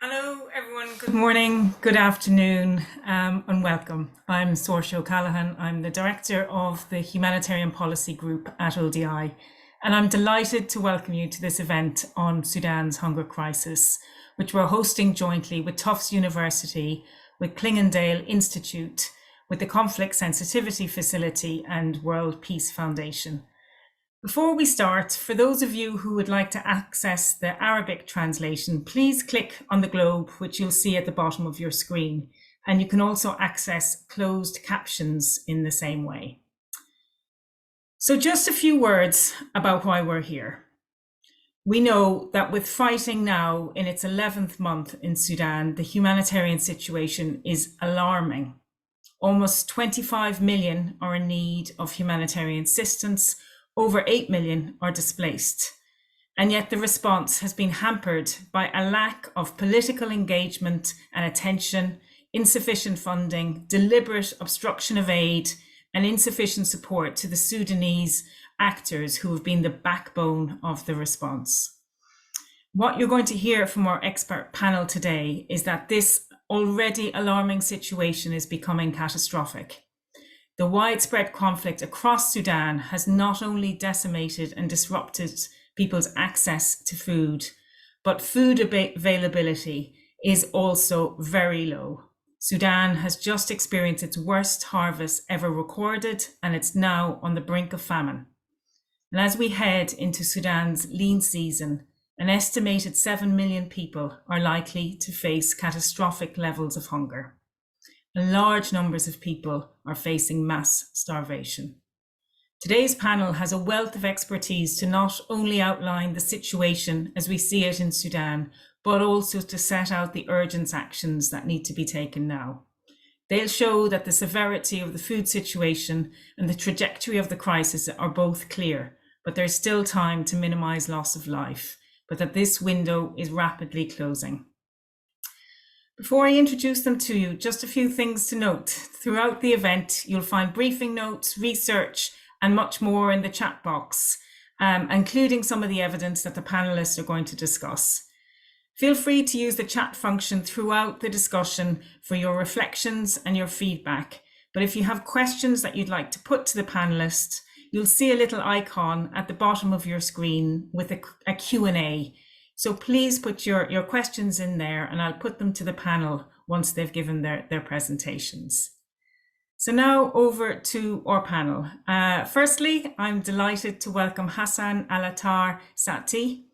Hello, everyone. Good morning, good afternoon, and welcome. I'm Saoirse O'Callaghan. I'm the Director of the Humanitarian Policy Group at ODI, and I'm delighted to welcome you to this event on Sudan's hunger crisis, which we're hosting jointly with Tufts University, with Clingendale Institute, with the Conflict Sensitivity Facility and World Peace Foundation. Before we start, for those of you who would like to access the Arabic translation, please click on the globe, which you'll see at the bottom of your screen. And you can also access closed captions in the same way. So just a few words about why we're here. We know that with fighting now in its 11th month in Sudan, the humanitarian situation is alarming. Almost 25 million are in need of humanitarian assistance. Over 8 million are displaced. And yet the response has been hampered by a lack of political engagement and attention, insufficient funding, deliberate obstruction of aid, and insufficient support to the Sudanese actors who have been the backbone of the response. What you're going to hear from our expert panel today is that this already alarming situation is becoming catastrophic. The widespread conflict across Sudan has not only decimated and disrupted people's access to food, but food availability is also very low. Sudan has just experienced its worst harvest ever recorded, and it's now on the brink of famine. And as we head into Sudan's lean season, an estimated 7 million people are likely to face catastrophic levels of hunger. And large numbers of people are facing mass starvation. Today's panel has a wealth of expertise to not only outline the situation as we see it in Sudan, but also to set out the urgent actions that need to be taken now. They'll show that the severity of the food situation and the trajectory of the crisis are both clear, but there's still time to minimise loss of life, but that this window is rapidly closing. Before I introduce them to you, just a few things to note. Throughout the event, you'll find briefing notes, research, and much more in the chat box, including some of the evidence that the panelists are going to discuss. Feel free to use the chat function throughout the discussion for your reflections and your feedback. But if you have questions that you'd like to put to the panelists, you'll see a little icon at the bottom of your screen with a Q&A. So please put your questions in there and I'll put them to the panel once they've given their presentations. So now over to our panel. Firstly, I'm delighted to welcome Hassan Alatar Sati.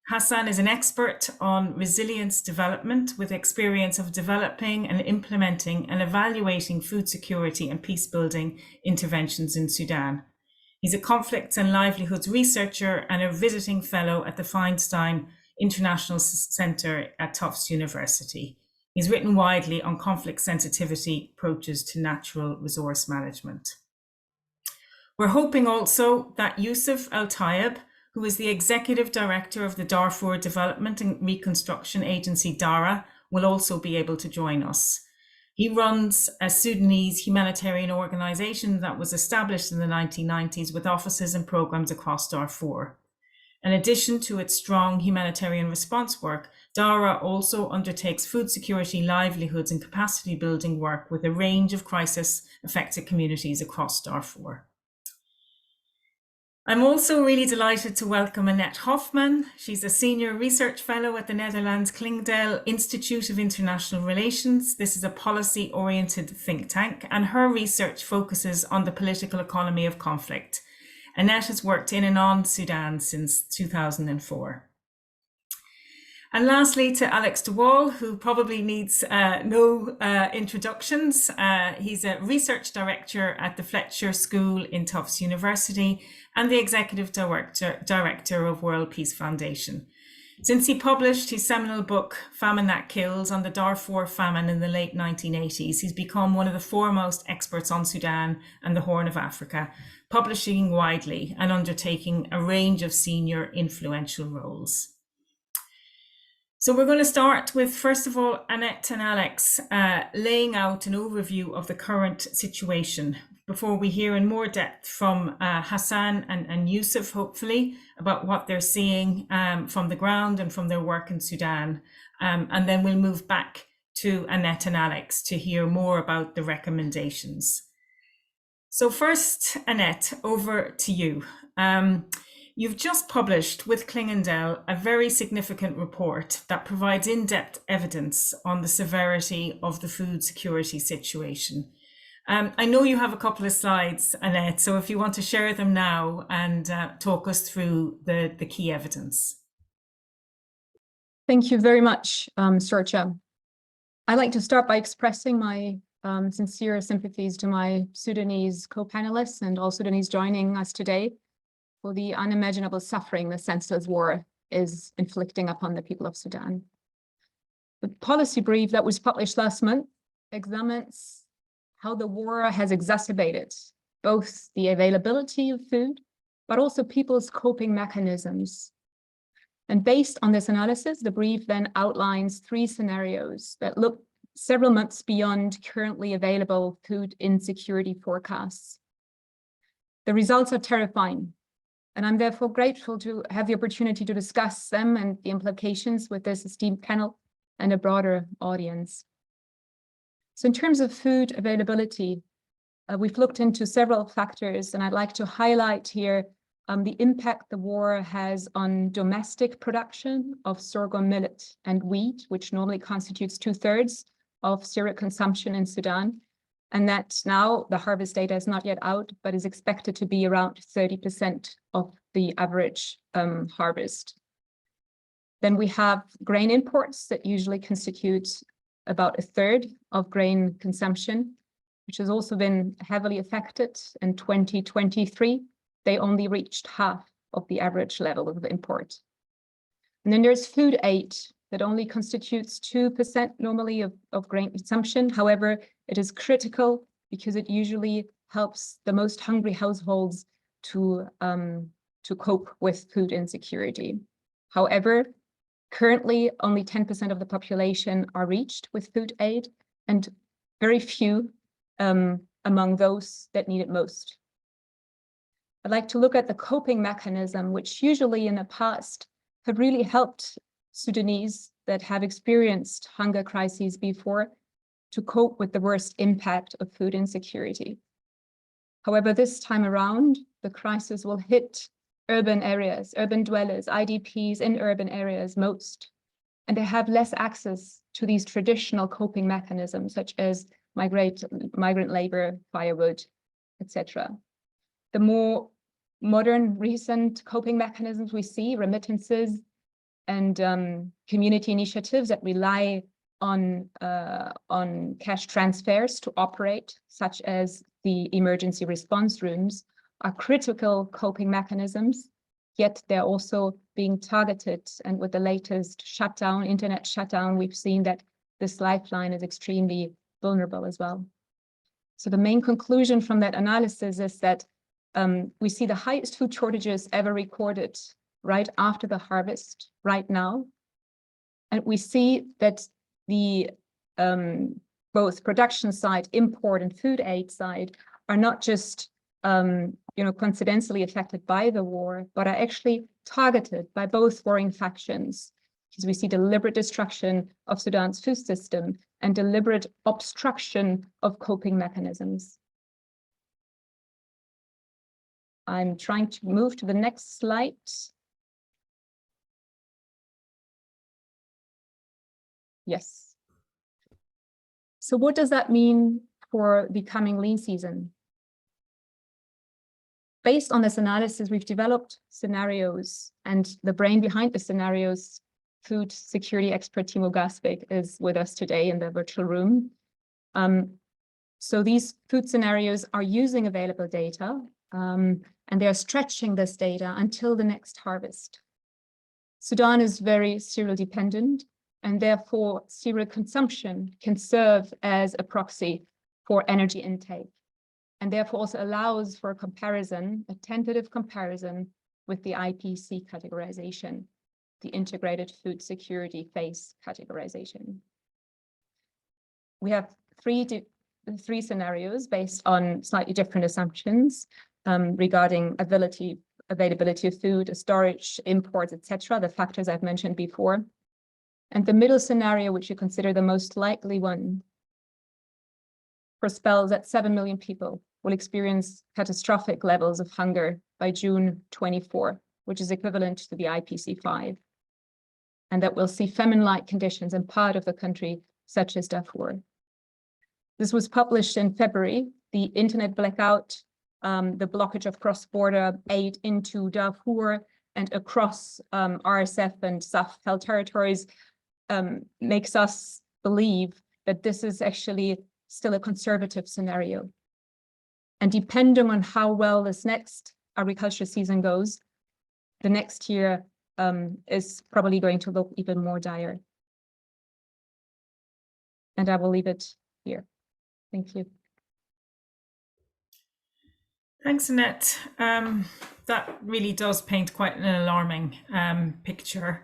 Hassan is an expert on resilience development with experience of developing and implementing and evaluating food security and peace building interventions in Sudan. He's a conflicts and livelihoods researcher and a visiting fellow at the Feinstein International Center at Tufts University. He's written widely on conflict sensitivity approaches to natural resource management. We're hoping also that Yusuf Al-Tayeb, who is the Executive Director of the Darfur Development and Reconstruction Agency, DARA, will also be able to join us. He runs a Sudanese humanitarian organization that was established in the 1990s with offices and programs across Darfur. In addition to its strong humanitarian response work, DARA also undertakes food security, livelihoods, and capacity building work with a range of crisis-affected communities across Darfur. I'm also really delighted to welcome Annette Hofman. She's a senior research fellow at the Netherlands Clingendale Institute of International Relations. This is a policy-oriented think tank, and her research focuses on the political economy of conflict. Annette has worked in and on Sudan since 2004. And lastly, to Alex de Waal, who probably needs no introductions. He's a research director at the Fletcher School in Tufts University and the executive director of World Peace Foundation. Since he published his seminal book, Famine That Kills, on the Darfur famine in the late 1980s, he's become one of the foremost experts on Sudan and the Horn of Africa, publishing widely and undertaking a range of senior influential roles. So we're going to start with, first of all, Annette and Alex laying out an overview of the current situation before we hear in more depth from Hassan and Yusuf, hopefully, about what they're seeing from the ground and from their work in Sudan. And then we'll move back to Annette and Alex to hear more about the recommendations. So first, Annette, over to you. You've just published with Klingendel a very significant report that provides in-depth evidence on the severity of the food security situation. I know you have a couple of slides, Annette, so if you want to share them now and talk us through the key evidence. Thank you very much, Sorcha. I'd like to start by expressing my sincere sympathies to my Sudanese co-panelists and all Sudanese joining us today for the unimaginable suffering the senseless war is inflicting upon the people of Sudan. The policy brief that was published last month examines how the war has exacerbated both the availability of food, but also people's coping mechanisms. And based on this analysis, the brief then outlines 3 scenarios that look several months beyond currently available food insecurity forecasts. The results are terrifying, and I'm therefore grateful to have the opportunity to discuss them and the implications with this esteemed panel and a broader audience. So in terms of food availability, we've looked into several factors, and I'd like to highlight here the impact the war has on domestic production of sorghum, millet, and wheat, which normally constitutes 2/3 of cereal consumption in Sudan. And that now the harvest data is not yet out, but is expected to be around 30% of the average harvest. Then we have grain imports that usually constitute about 1/3 of grain consumption, which has also been heavily affected. In 2023, they only reached half of the average level of import. And then there's food aid that only constitutes 2% normally of grain consumption. However, it is critical because it usually helps the most hungry households to cope with food insecurity. However, currently only 10% of the population are reached with food aid, and very few among those that need it most. I'd like to look at the coping mechanism, which usually in the past have really helped Sudanese that have experienced hunger crises before to cope with the worst impact of food insecurity. However, this time around, the crisis will hit urban areas, urban dwellers, IDPs in urban areas most, and they have less access to these traditional coping mechanisms, such as migrant labor, firewood, etc. The more modern, recent coping mechanisms we see, remittances and community initiatives that rely on cash transfers to operate, such as the emergency response rooms, are critical coping mechanisms, yet they're also being targeted. And with the latest shutdown, internet shutdown, we've seen that this lifeline is extremely vulnerable as well. So the main conclusion from that analysis is that we see the highest food shortages ever recorded right after the harvest, right now. And we see that the both production side, import and food aid side are not just coincidentally affected by the war, but are actually targeted by both warring factions, because we see deliberate destruction of Sudan's food system and deliberate obstruction of coping mechanisms. I'm trying to move to the next slide. Yes. So what does that mean for the coming lean season? Based on this analysis, we've developed scenarios, and the brain behind the scenarios, food security expert Timo Gasbeck, is with us today in the virtual room. So these food scenarios are using available data, and they are stretching this data until the next harvest. Sudan is very cereal dependent, and therefore cereal consumption can serve as a proxy for energy intake, and therefore also allows for a comparison, a tentative comparison with the IPC categorization. the integrated food security phase categorization. We have three scenarios based on slightly different assumptions regarding availability of food, storage, imports, etc., the factors I've mentioned before. And the middle scenario, which you consider the most likely one, foretells that 7 million people will experience catastrophic levels of hunger by June 24, which is equivalent to the IPC5, and that we'll see famine-like conditions in part of the country, such as Darfur. This was published in February. The internet blackout, the blockage of cross-border aid into Darfur and across RSF and Sahel territories makes us believe that this is actually still a conservative scenario. And depending on how well this next agriculture season goes, the next year is probably going to look even more dire. And I will leave it here. Thank you. Thanks, Annette. That really does paint quite an alarming picture.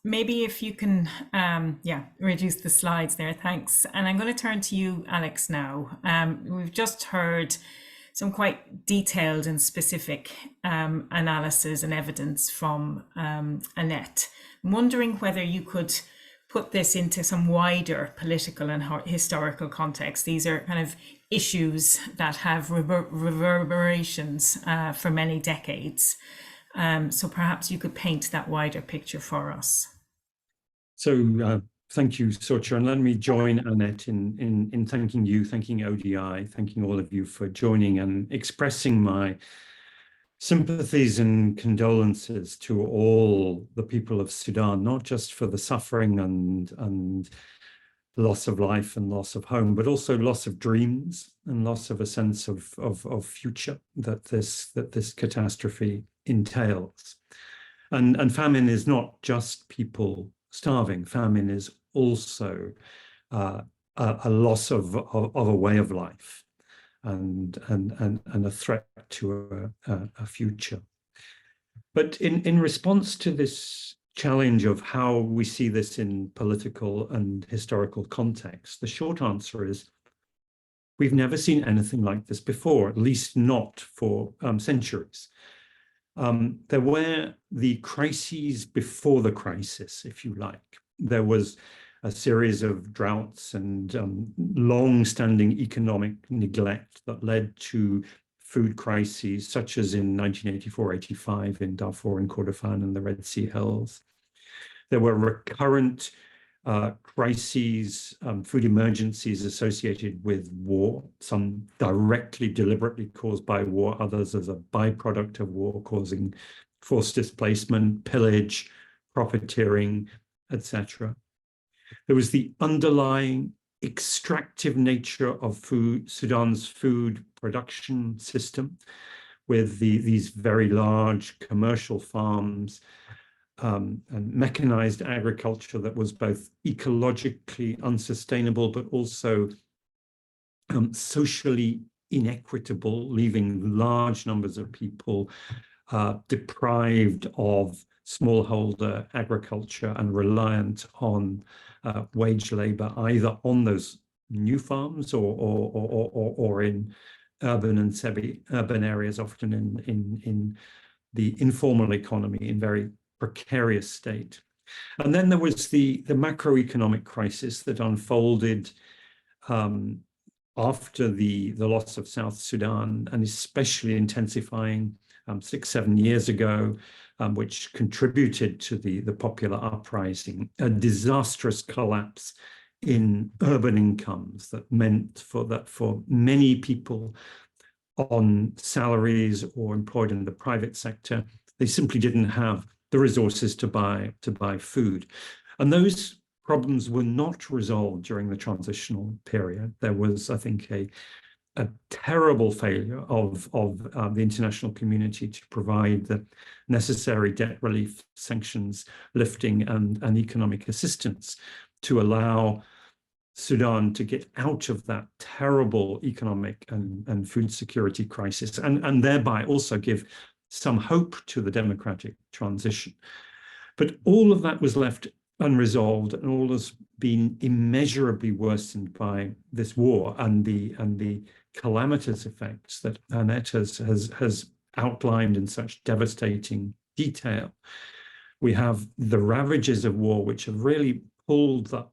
Maybe if you can, reduce the slides there, thanks. And I'm going to turn to you, Alex, now. We've just heard some quite detailed and specific analysis and evidence from Annette. I'm wondering whether you could put this into some wider political and historical context. These are kind of issues that have reverberations for many decades. So perhaps you could paint that wider picture for us. So thank you, Sorcha, and let me join Annette in thanking you, thanking ODI, thanking all of you for joining and expressing my sympathies and condolences to all the people of Sudan, not just for the suffering and loss of life and loss of home, but also loss of dreams and loss of a sense of future that this catastrophe entails. And famine is not just people starving. Famine is also a loss of a way of life and a threat to a future. But in response to this challenge of how we see this in political and historical context, the short answer is we've never seen anything like this before, at least not for centuries. There were the crises before the crisis, if you like. There was a series of droughts and long-standing economic neglect that led to food crises, such as in 1984-85 in Darfur and Kordofan and the Red Sea Hills. There were recurrent crises, food emergencies associated with war, some directly, deliberately caused by war, others as a byproduct of war, causing forced displacement, pillage, profiteering, etc. There was the underlying extractive nature of Sudan's food production system, with these very large commercial farms and mechanized agriculture that was both ecologically unsustainable, but also socially inequitable, leaving large numbers of people deprived of smallholder agriculture and reliant on wage labor, either on those new farms or in urban and semi-urban areas, often in the informal economy in very precarious state. And then there was the macroeconomic crisis that unfolded after the loss of South Sudan, and especially intensifying 6-7 years ago, which contributed to the popular uprising, a disastrous collapse in urban incomes that meant for many people on salaries or employed in the private sector, they simply didn't have the resources to buy food. And those problems were not resolved during the transitional period. There was, I think, a terrible failure of the international community to provide the necessary debt relief, sanctions lifting, and economic assistance to allow Sudan to get out of that terrible economic and food security crisis, and thereby also give some hope to the democratic transition. But all of that was left unresolved, and all has been immeasurably worsened by this war and the calamitous effects that Annette has outlined in such devastating detail. We have the ravages of war, which have really pulled the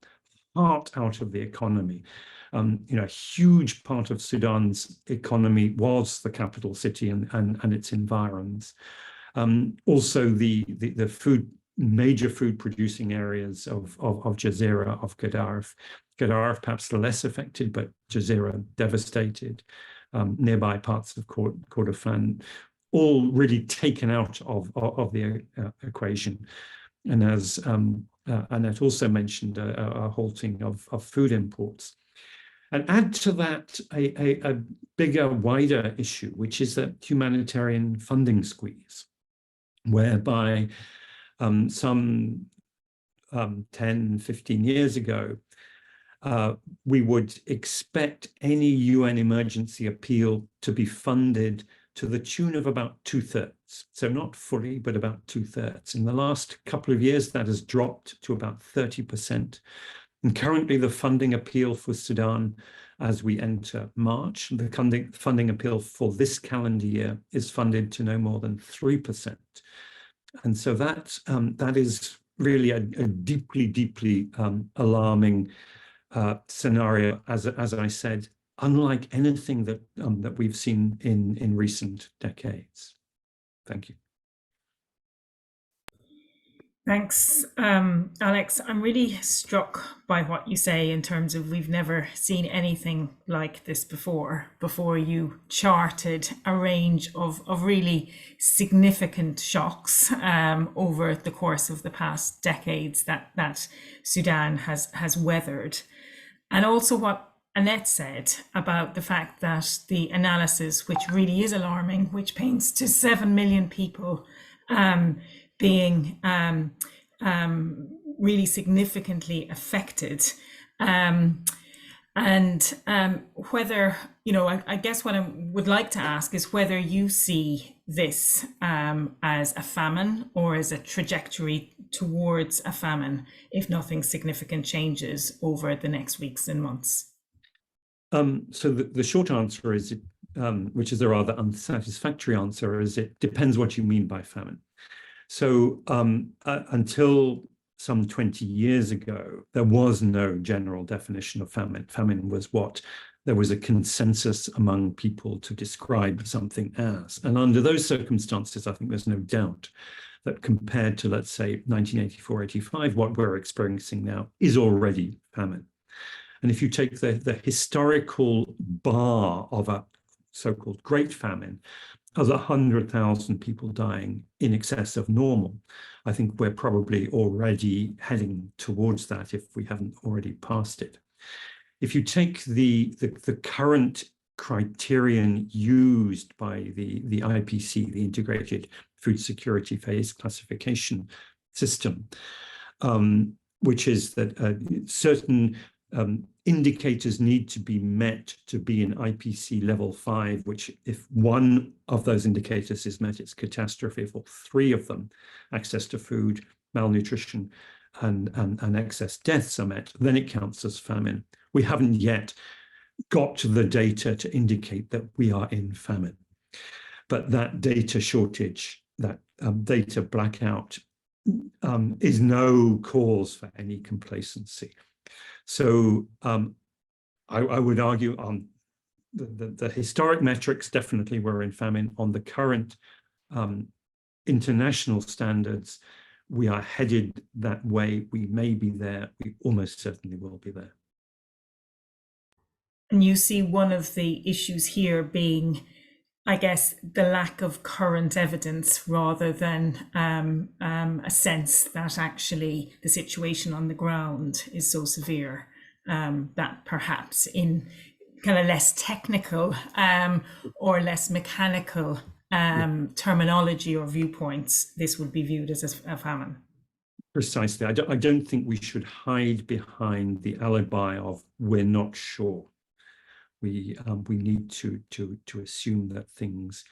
heart out of the economy. A huge part of Sudan's economy was the capital city and its environs. Also, the major food producing areas of Jazeera, of Gadaref. Gadaref perhaps less affected, but Jazeera devastated. Nearby parts of Kordofan, all really taken out of the equation. And as Annette also mentioned, a halting of food imports. And add to that a bigger, wider issue, which is a humanitarian funding squeeze, whereby some 10, 15 years ago, we would expect any UN emergency appeal to be funded to the tune of about 2/3. So not fully, but about 2/3. In the last couple of years, that has dropped to about 30%. And currently, the funding appeal for Sudan, as we enter March, the funding appeal for this calendar year is funded to no more than 3%. And so that is really a deeply, deeply alarming scenario, as I said, unlike anything that we've seen in recent decades. Thank you. Thanks, Alex. I'm really struck by what you say in terms of we've never seen anything like this before you charted a range of really significant shocks over the course of the past decades that Sudan has weathered. And also what Annette said about the fact that the analysis, which really is alarming, which paints to 7 million people being really significantly affected. Whether, I guess what I would like to ask is whether you see this as a famine or as a trajectory towards a famine if nothing significant changes over the next weeks and months. So the short answer is, which is a rather unsatisfactory answer, is it depends what you mean by famine. So until some 20 years ago, there was no general definition of famine. Famine was what there was a consensus among people to describe something as. And under those circumstances, I think there's no doubt that compared to, let's say, 1984-85, what we're experiencing now is already famine. And if you take the historical bar of a so-called Great Famine, as 100,000 people dying in excess of normal, I think we're probably already heading towards that if we haven't already passed it. If you take the current criterion used by the IPC, the Integrated Food Security Phase Classification System, which is that certain indicators need to be met to be in IPC level 5, which if one of those indicators is met, it's catastrophe. If all three of them, access to food, malnutrition, and excess deaths are met, then it counts as famine. We haven't yet got to the data to indicate that we are in famine. But that data shortage, that data blackout is no cause for any complacency. So I would argue on the historic metrics, definitely we're in famine. On the current international standards, we are headed that way. We may be there. We almost certainly will be there. And you see one of the issues here being, I guess, the lack of current evidence rather than a sense that actually the situation on the ground is so severe that perhaps in kind of less technical or less mechanical terminology or viewpoints, this would be viewed as a famine. Precisely. I don't think we should hide behind the alibi of we're not sure. We need to assume that things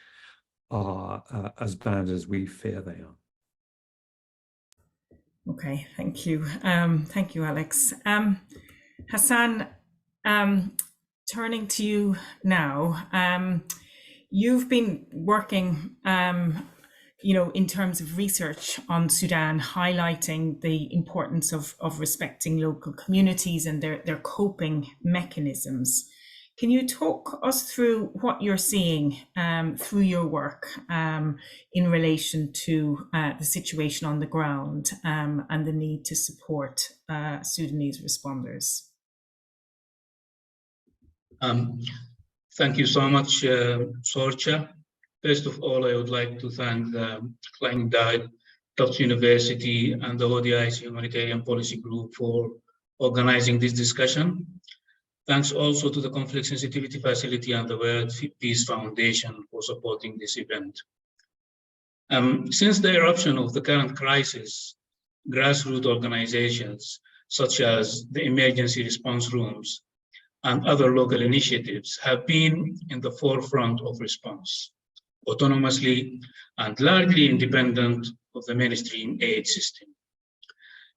are as bad as we fear they are. Okay, thank you. Thank you, Alex. Hassan, turning to you now. You've been working, in terms of research on Sudan, highlighting the importance of respecting local communities and their coping mechanisms. Can you talk us through what you're seeing through your work in relation to the situation on the ground and the need to support Sudanese responders? Thank you so much, Sorcha. First of all, I would like to thank the Klein Tufts University and the ODI's Humanitarian Policy Group for organizing this discussion. Thanks also to the Conflict Sensitivity Facility and the World Peace Foundation for supporting this event. Since the eruption of the current crisis, grassroots organizations such as the emergency response rooms and other local initiatives have been in the forefront of response, autonomously and largely independent of the mainstream aid system.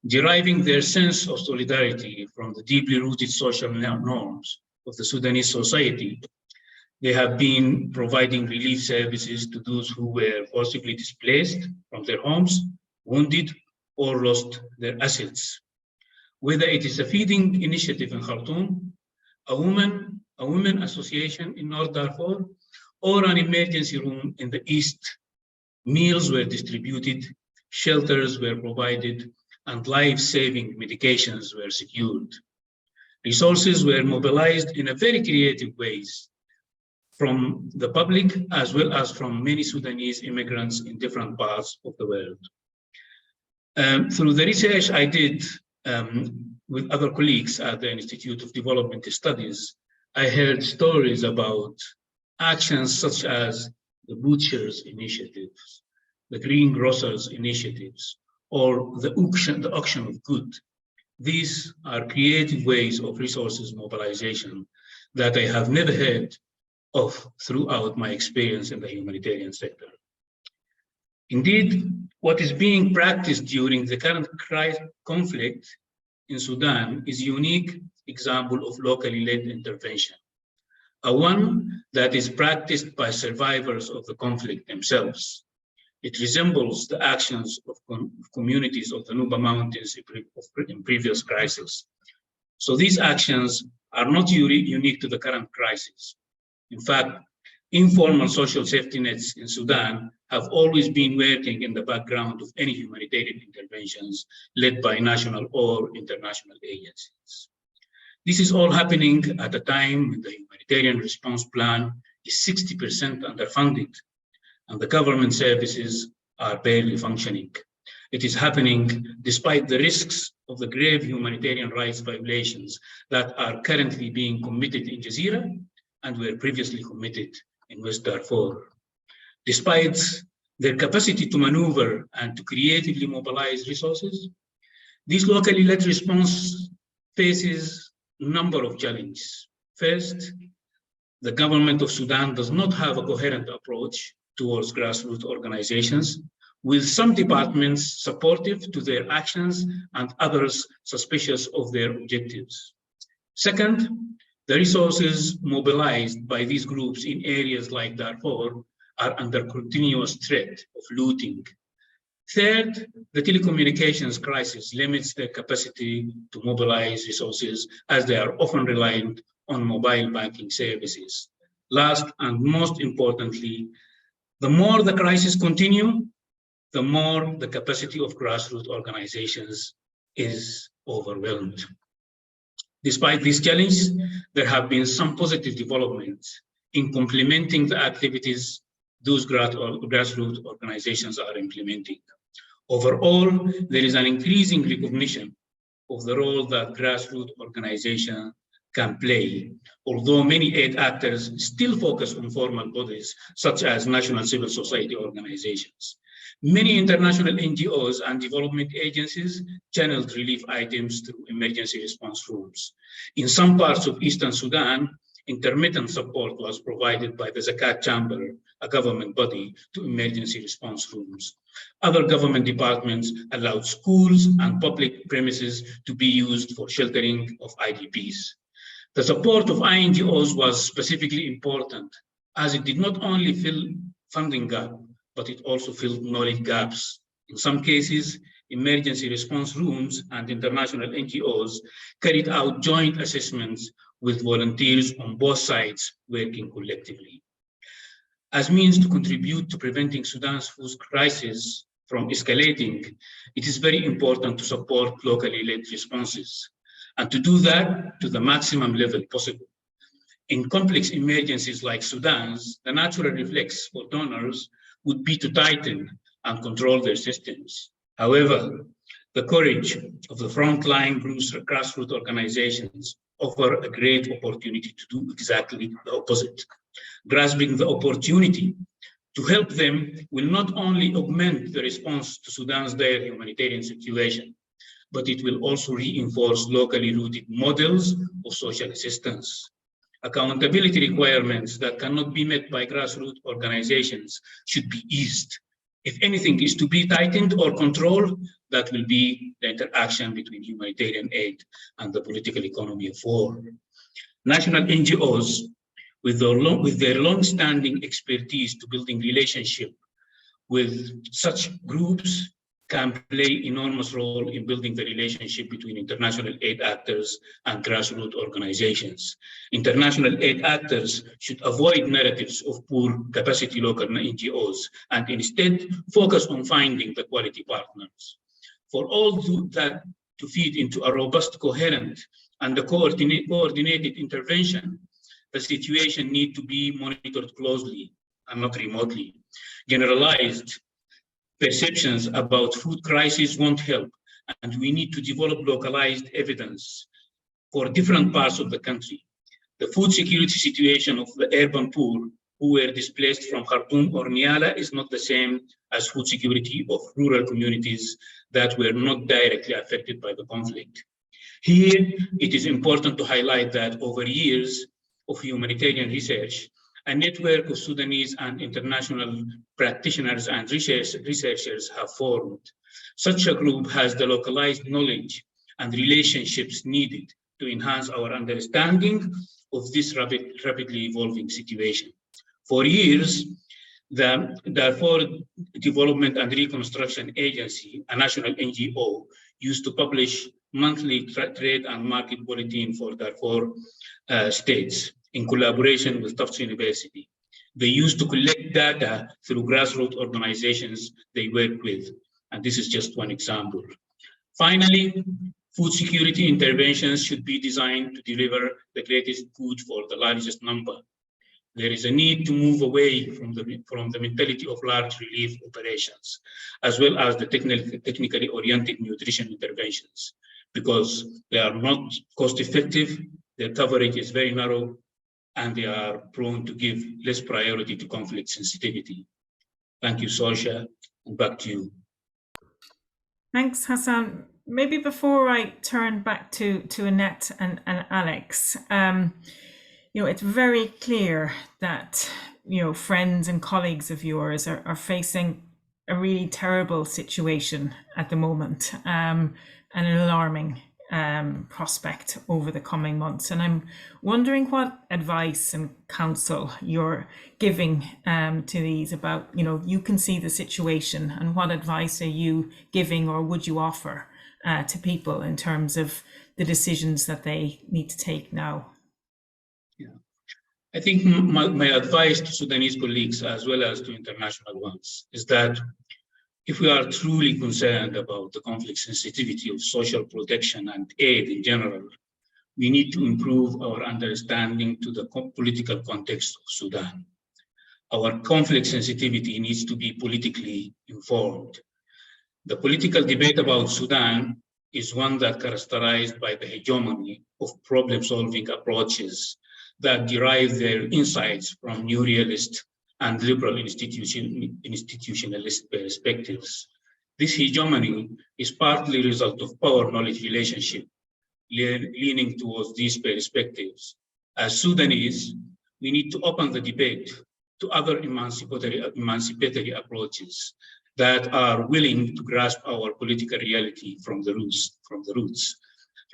Deriving their sense of solidarity from the deeply rooted social norms of the Sudanese society, they have been providing relief services to those who were forcibly displaced from their homes, wounded, or lost their assets. Whether it is a feeding initiative in Khartoum, a women association in North Darfur, or an emergency room in the East, meals were distributed, shelters were provided, and life-saving medications were secured. Resources were mobilized in a very creative ways from the public as well as from many Sudanese immigrants in different parts of the world. Through the research I did with other colleagues at the Institute of Development Studies, I heard stories about actions such as the Butchers Initiatives, the Greengrocers Initiatives, or the auction of goods. These are creative ways of resources mobilization that I have never heard of throughout my experience in the humanitarian sector. Indeed, what is being practiced during the current conflict in Sudan is a unique example of locally led intervention, a one that is practiced by survivors of the conflict themselves. It resembles the actions of communities of the Nuba Mountains in previous crises. So these actions are not unique to the current crisis. In fact, informal social safety nets in Sudan have always been working in the background of any humanitarian interventions led by national or international agencies. This is all happening at a time when the humanitarian response plan is 60% underfunded and the government services are barely functioning. It is happening despite the risks of the grave humanitarian rights violations that are currently being committed in Jazeera and were previously committed in West Darfur. Despite their capacity to maneuver and to creatively mobilize resources, this locally led response faces a number of challenges. First, the government of Sudan does not have a coherent approach towards grassroots organizations, with some departments supportive to their actions and others suspicious of their objectives. Second, the resources mobilized by these groups in areas like Darfur are under continuous threat of looting. Third, the telecommunications crisis limits their capacity to mobilize resources as they are often reliant on mobile banking services. Last and most importantly, the more the crisis continues, the more the capacity of grassroots organizations is overwhelmed. Despite these challenges, there have been some positive developments in complementing the activities those grassroots organizations are implementing. Overall, there is an increasing recognition of the role that grassroots organizations can play, although many aid actors still focus on formal bodies such as national civil society organizations. Many international NGOs and development agencies channeled relief items through emergency response rooms. In some parts of Eastern Sudan, Intermittent support was provided by the Zakat Chamber, a government body, to emergency response rooms. Other government departments allowed schools and public premises to be used for sheltering of IDPs. The support of INGOs was specifically important, as it did not only fill funding gap, but it also filled knowledge gaps. In some cases, emergency response rooms and international NGOs carried out joint assessments with volunteers on both sides working collectively. As means to contribute to preventing Sudan's food crisis from escalating, it is very important to support locally led responses, and to do that to the maximum level possible. In complex emergencies like Sudan's, the natural reflex for donors would be to tighten and control their systems. However, the courage of the frontline grassroots organizations offer a great opportunity to do exactly the opposite. Grasping the opportunity to help them will not only augment the response to Sudan's dire humanitarian situation, but it will also reinforce locally rooted models of social assistance. Accountability requirements that cannot be met by grassroots organizations should be eased. If anything is to be tightened or controlled, that will be the interaction between humanitarian aid and the political economy of war. National NGOs, with their long-standing expertise to building relationship with such groups, can play enormous role in building the relationship between international aid actors and grassroots organizations. International aid actors should avoid narratives of poor capacity local NGOs and instead focus on finding the quality partners. For all that to feed into a robust, coherent, and a coordinated intervention, the situation needs to be monitored closely and not remotely. Generalized perceptions about food crisis won't help, and we need to develop localized evidence for different parts of the country. The food security situation of the urban poor who were displaced from Khartoum or Niala is not the same as food security of rural communities that were not directly affected by the conflict. Here, it is important to highlight that over years of humanitarian research, a network of Sudanese and international practitioners and researchers have formed. Such a group has the localized knowledge and relationships needed to enhance our understanding of this rapidly evolving situation. For years, the Darfur Development and Reconstruction Agency, a national NGO, used to publish monthly trade and market bulletin for Darfur states, in collaboration with Tufts University. They used to collect data through grassroots organizations they work with, and this is just one example. Finally, food security interventions should be designed to deliver the greatest good for the largest number. There is a need to move away from the mentality of large relief operations, as well as the technically oriented nutrition interventions, because they are not cost effective, their coverage is very narrow, and they are prone to give less priority to conflict sensitivity. Thank you, Sorsha, and back to you. Thanks, Hassan. Maybe before I turn back to Annette and Alex, it's very clear that friends and colleagues of yours are facing a really terrible situation at the moment, and an alarming prospect over the coming months. And I'm wondering what advice and counsel you're giving to these about, you can see the situation, and what advice are you giving or would you offer to people in terms of the decisions that they need to take now? Yeah, I think my advice to Sudanese colleagues as well as to international ones is that if we are truly concerned about the conflict sensitivity of social protection and aid in general, we need to improve our understanding to the political context of Sudan. Our conflict sensitivity needs to be politically informed. The political debate about Sudan is one that is characterized by the hegemony of problem-solving approaches that derive their insights from new realist and liberal institutionalist perspectives. This hegemony is partly a result of power-knowledge relationship leaning towards these perspectives, As Sudanese, we need to open the debate to other emancipatory approaches that are willing to grasp our political reality from the roots,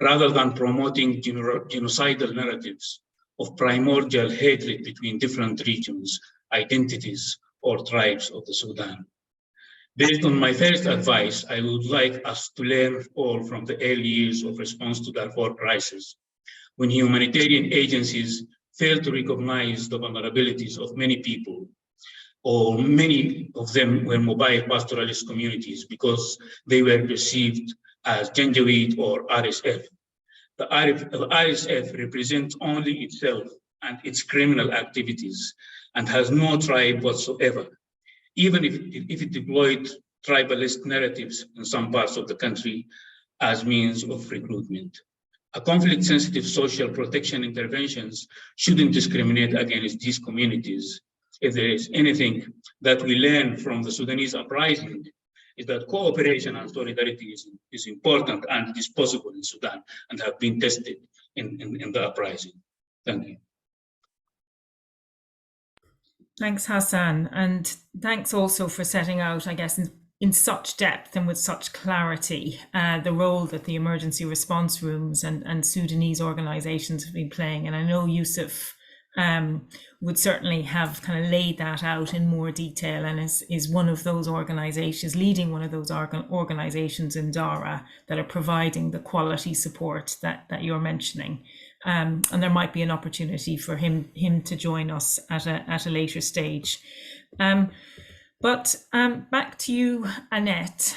rather than promoting genocidal narratives of primordial hatred between different regions, identities, or tribes of the Sudan. Based on my first advice, I would like us to learn all from the early years of response to the Darfur crisis, when humanitarian agencies failed to recognize the vulnerabilities of many people, or many of them were mobile pastoralist communities because they were perceived as Janjaweed or RSF. The RSF represents only itself and its criminal activities and has no tribe whatsoever, even if it deployed tribalist narratives in some parts of the country as means of recruitment. A conflict-sensitive social protection interventions shouldn't discriminate against these communities. If there is anything that we learn from the Sudanese uprising, is that cooperation and solidarity is important and it is possible in Sudan and have been tested in the uprising. Thank you. Thanks, Hassan. And thanks also for setting out, I guess, in such depth and with such clarity, the role that the emergency response rooms and Sudanese organizations have been playing. And I know Yusuf would certainly have kind of laid that out in more detail and is one of those organizations, leading one of those organizations in Dara that are providing the quality support that you're mentioning. And there might be an opportunity for him to join us at a later stage. But back to you, Annette.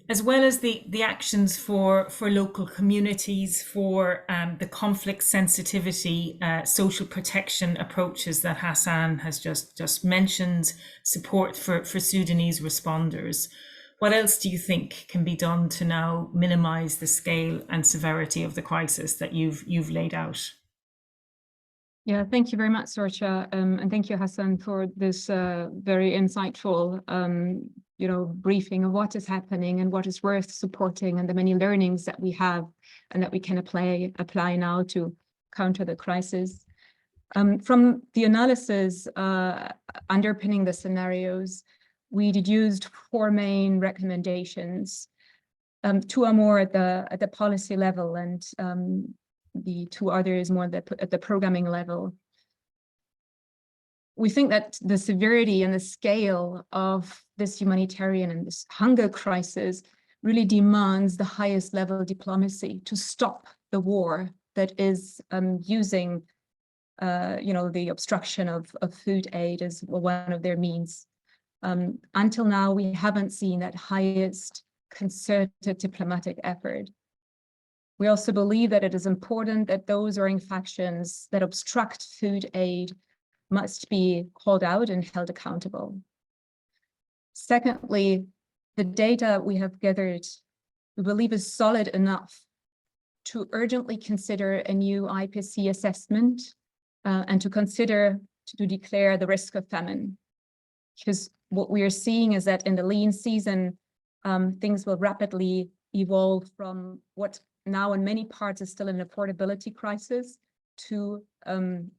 As well as the actions for local communities, for the conflict sensitivity, social protection approaches that Hassan has just mentioned, support for Sudanese responders, what else do you think can be done to now minimize the scale and severity of the crisis that you've laid out? Yeah, thank you very much, Sorcha, and thank you, Hassan, for this very insightful briefing of what is happening and what is worth supporting and the many learnings that we have and that we can apply now to counter the crisis. From the analysis underpinning the scenarios, we deduced 4 main recommendations. 2 are more at the policy level, and the 2 others more at the programming level. We think that the severity and the scale of this humanitarian and this hunger crisis really demands the highest level of diplomacy to stop the war that is using, the obstruction of food aid as one of their means. Until now, we haven't seen that highest concerted diplomatic effort. We also believe that it is important that those warring factions that obstruct food aid must be called out and held accountable. Secondly, the data we have gathered, we believe is solid enough to urgently consider a new IPC assessment and to declare the risk of famine. Because what we are seeing is that in the lean season, things will rapidly evolve from what now in many parts is still an affordability crisis to an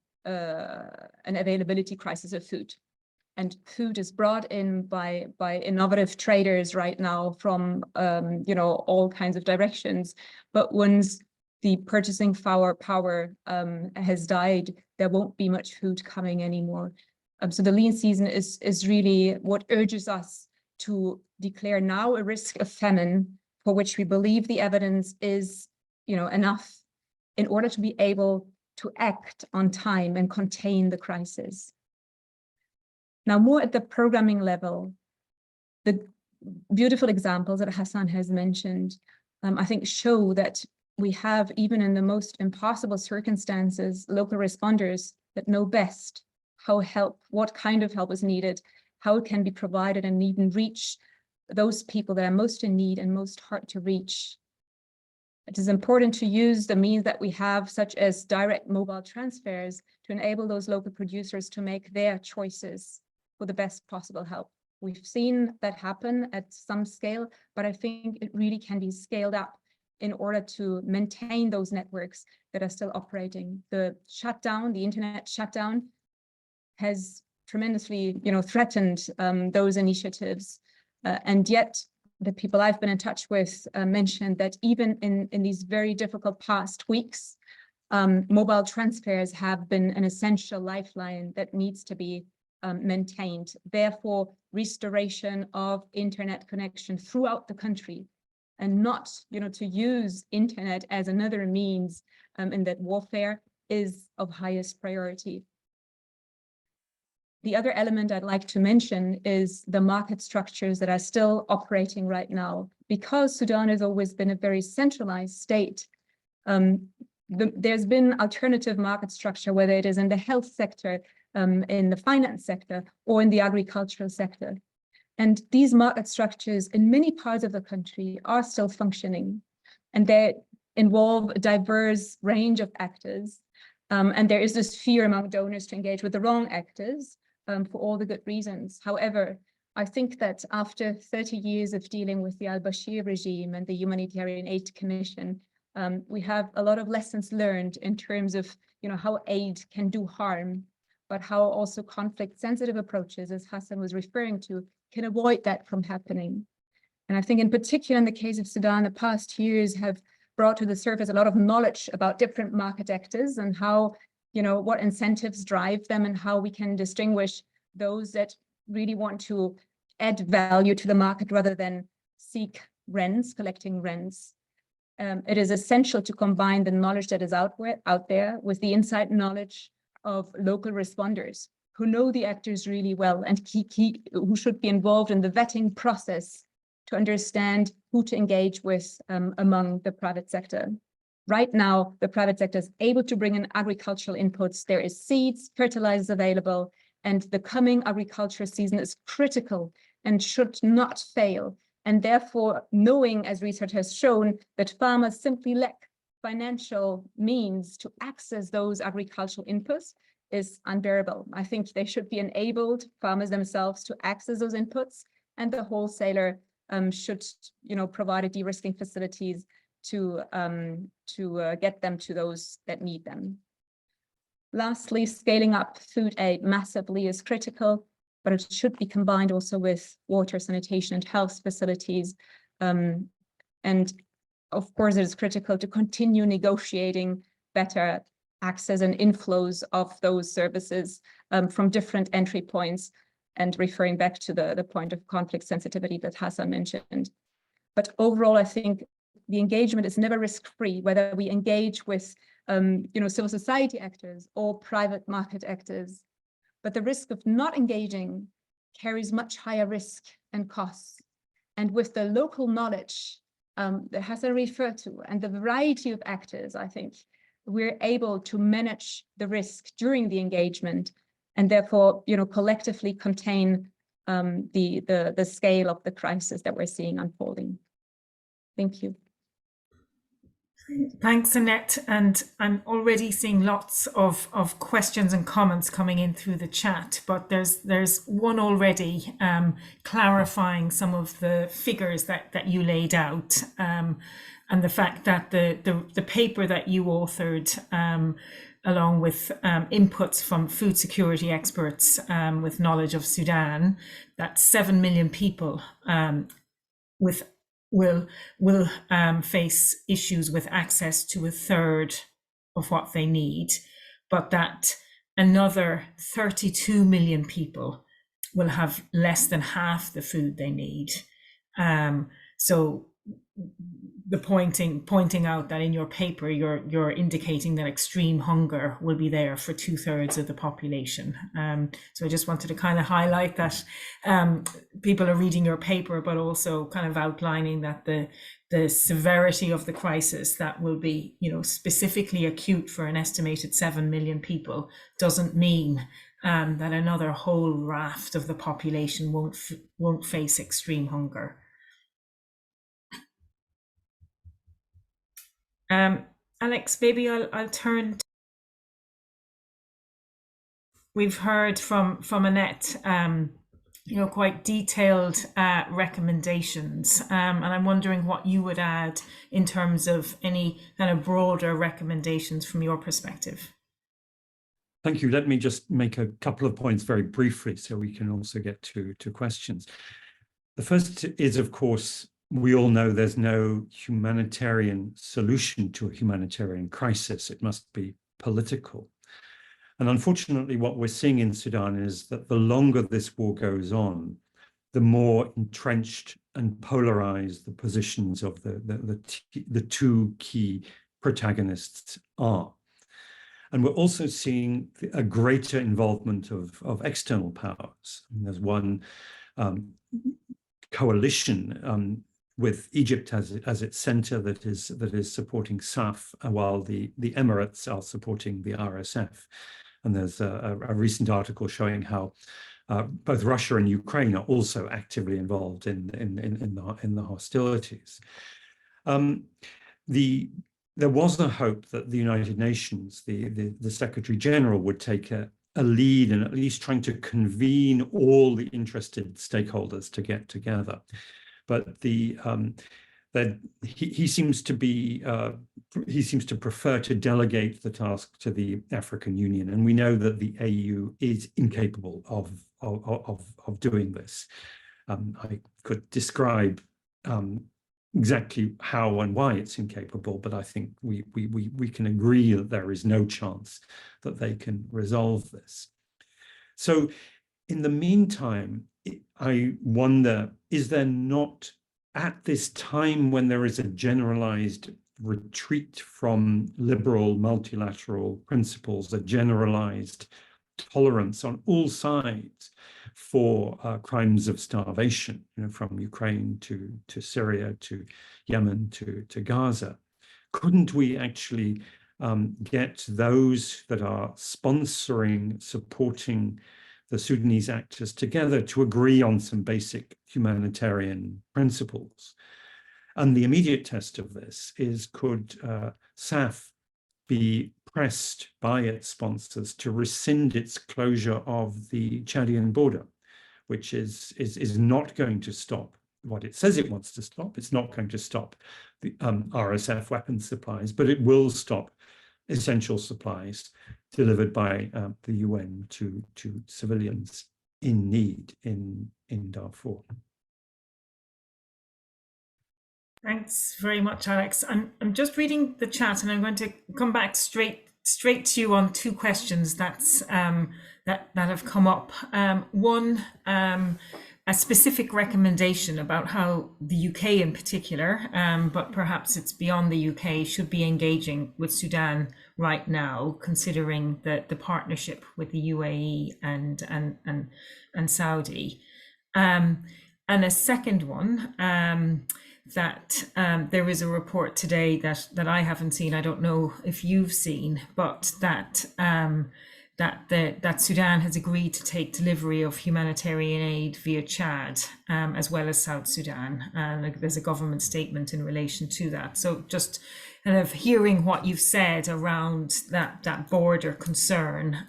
availability crisis of food. And food is brought in by innovative traders right now from all kinds of directions. But once the purchasing power has died, there won't be much food coming anymore. So the lean season is really what urges us to declare now a risk of famine, for which we believe the evidence is enough in order to be able to act on time and contain the crisis. Now, more at the programming level, the beautiful examples that Hassan has mentioned, I think show that we have, even in the most impossible circumstances, local responders that know best what kind of help is needed, how it can be provided, and even reach those people that are most in need and most hard to reach. It is important to use the means that we have, such as direct mobile transfers, to enable those local producers to make their choices for the best possible help. We've seen that happen at some scale, but I think it really can be scaled up in order to maintain those networks that are still operating. The shutdown, the internet shutdown, has tremendously, threatened those initiatives. And yet, the people I've been in touch with mentioned that even in these very difficult past weeks, mobile transfers have been an essential lifeline that needs to be maintained. Therefore, restoration of internet connection throughout the country, and not, to use internet as another means in that warfare, is of highest priority. The other element I'd like to mention is the market structures that are still operating right now. Because Sudan has always been a very centralized state, there's been alternative market structure, whether it is in the health sector, in the finance sector, or in the agricultural sector. And these market structures in many parts of the country are still functioning, and they involve a diverse range of actors. And there is this fear among donors to engage with the wrong actors, for all the good reasons. However, I think that after 30 years of dealing with the al-Bashir regime and the Humanitarian Aid Commission, we have a lot of lessons learned in terms of, how aid can do harm, but how also conflict-sensitive approaches, as Hassan was referring to, can avoid that from happening. And I think in particular in the case of Sudan, the past years have brought to the surface a lot of knowledge about different market actors and how, what incentives drive them, and how we can distinguish those that really want to add value to the market rather than seek rents, collecting rents. It is essential to combine the knowledge that is out there with the inside knowledge of local responders who know the actors really well and who should be involved in the vetting process to understand who to engage with among the private sector. Right now, the private sector is able to bring in agricultural inputs. There is seeds, fertilizers available, and the coming agriculture season is critical and should not fail. And therefore, knowing, as research has shown, that farmers simply lack financial means to access those agricultural inputs is unbearable. I think they should be enabled, farmers themselves, to access those inputs, and the wholesaler should, provide de-risking facilities to get them to those that need them. Lastly, scaling up food aid massively is critical, but it should be combined also with water, sanitation, and health facilities. And of course, it is critical to continue negotiating better access and inflows of those services from different entry points, and referring back to the point of conflict sensitivity that Hassan mentioned. But overall, I think the engagement is never risk-free, whether we engage with civil society actors or private market actors. But the risk of not engaging carries much higher risk and costs. And with the local knowledge that Hassan referred to and the variety of actors, I think we're able to manage the risk during the engagement, and therefore, collectively contain the scale of the crisis that we're seeing unfolding. Thank you. Thanks, Annette. And I'm already seeing lots of questions and comments coming in through the chat, but there's one already clarifying some of the figures that you laid out, and the fact that the paper that you authored, along with inputs from food security experts with knowledge of Sudan, that 7 million people will face issues with access to a third of what they need, but that another 32 million people will have less than half the food they need. So the pointing out that in your paper you're indicating that extreme hunger will be there for 2/3 of the population. So I just wanted to kind of highlight that people are reading your paper, but also kind of outlining that the severity of the crisis that will be, specifically acute for an estimated 7 million people doesn't mean that another whole raft of the population won't face extreme hunger. Alex, maybe I'll turn. We've heard from Annette quite detailed recommendations. And I'm wondering what you would add in terms of any kind of broader recommendations from your perspective. Thank you. Let me just make a couple of points very briefly so we can also get to questions. The first is, of course, we all know there's no humanitarian solution to a humanitarian crisis. It must be political. And unfortunately, what we're seeing in Sudan is that the longer this war goes on, the more entrenched and polarized the positions of the two key protagonists are. And we're also seeing a greater involvement of external powers. And there's one coalition with Egypt as its center that is supporting SAF, while the Emirates are supporting the RSF. And there's a recent article showing how both Russia and Ukraine are also actively involved in the hostilities. There was a hope that the United Nations, the Secretary General, would take a lead in at least trying to convene all the interested stakeholders to get together. But he seems to prefer to delegate the task to the African Union, and we know that the AU is incapable of doing this. I could describe exactly how and why it's incapable, but I think we can agree that there is no chance that they can resolve this. So in the meantime, I wonder, is there not, at this time when there is a generalized retreat from liberal multilateral principles, a generalized tolerance on all sides for crimes of starvation, from Ukraine to Syria to Yemen to Gaza, couldn't we actually get those that are sponsoring, supporting the Sudanese actors together to agree on some basic humanitarian principles? And the immediate test of this is, could SAF be pressed by its sponsors to rescind its closure of the Chadian border, which is not going to stop what it says it wants to stop. It's not going to stop the RSF weapons supplies, but it will stop essential supplies delivered by the UN to civilians in need in Darfur. Thanks very much, Alex. I'm just reading the chat, and I'm going to come back straight to you on two questions that have come up. One, a specific recommendation about how the UK in particular, but perhaps it's beyond the UK, should be engaging with Sudan right now, considering the partnership with the UAE and Saudi. And a second one, that there is a report today that I haven't seen, I don't know if you've seen, but that Sudan has agreed to take delivery of humanitarian aid via Chad, as well as South Sudan. And there's a government statement in relation to that. So just kind of hearing what you've said around that border concern,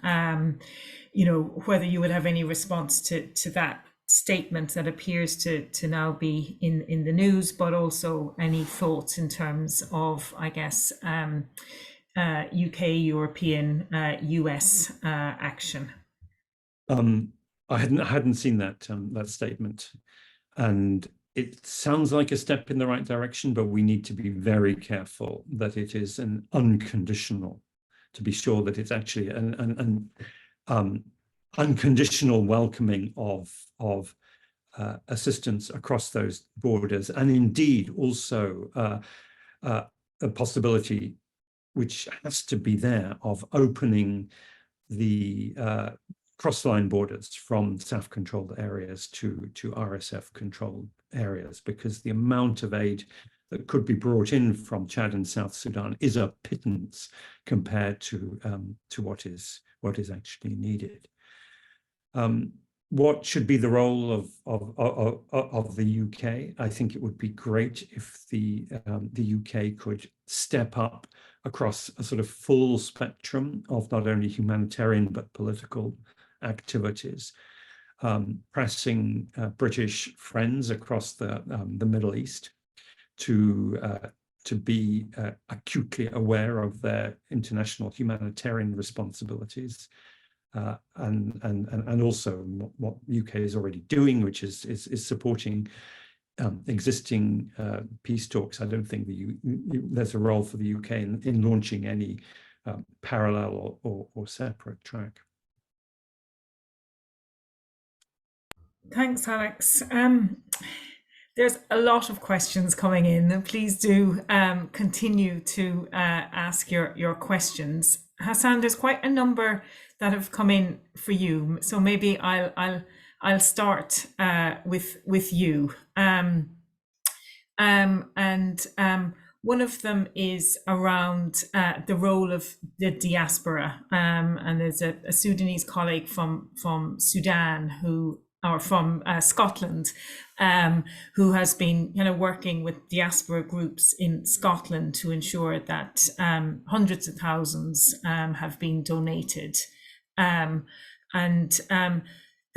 whether you would have any response to that statement that appears to now be in the news, but also any thoughts in terms of, I guess, UK, European, US action. I hadn't seen that statement, and it sounds like a step in the right direction, but we need to be very careful that it is an unconditional, to be sure that it's actually an unconditional welcoming of assistance across those borders, and indeed also a possibility, which has to be there, of opening the cross-line borders from SAF-controlled areas to RSF-controlled areas, because the amount of aid that could be brought in from Chad and South Sudan is a pittance compared to what is actually needed. What should be the role of the UK? I think it would be great if the UK could step up across a sort of full spectrum of not only humanitarian but political activities. pressing British friends across the Middle East to be acutely aware of their international humanitarian responsibilities, and also what UK is already doing, which is supporting existing peace talks. I don't think there's a role for the UK in launching any parallel or separate track. Thanks, Alex. There's a lot of questions coming in, and please do continue to ask your questions. Hassan, there's quite a number that have come in for you, so maybe I'll start with you. One of them is around the role of the diaspora, and there's a Sudanese colleague from Sudan from Scotland, who has been working with diaspora groups in Scotland to ensure that hundreds of thousands have been donated.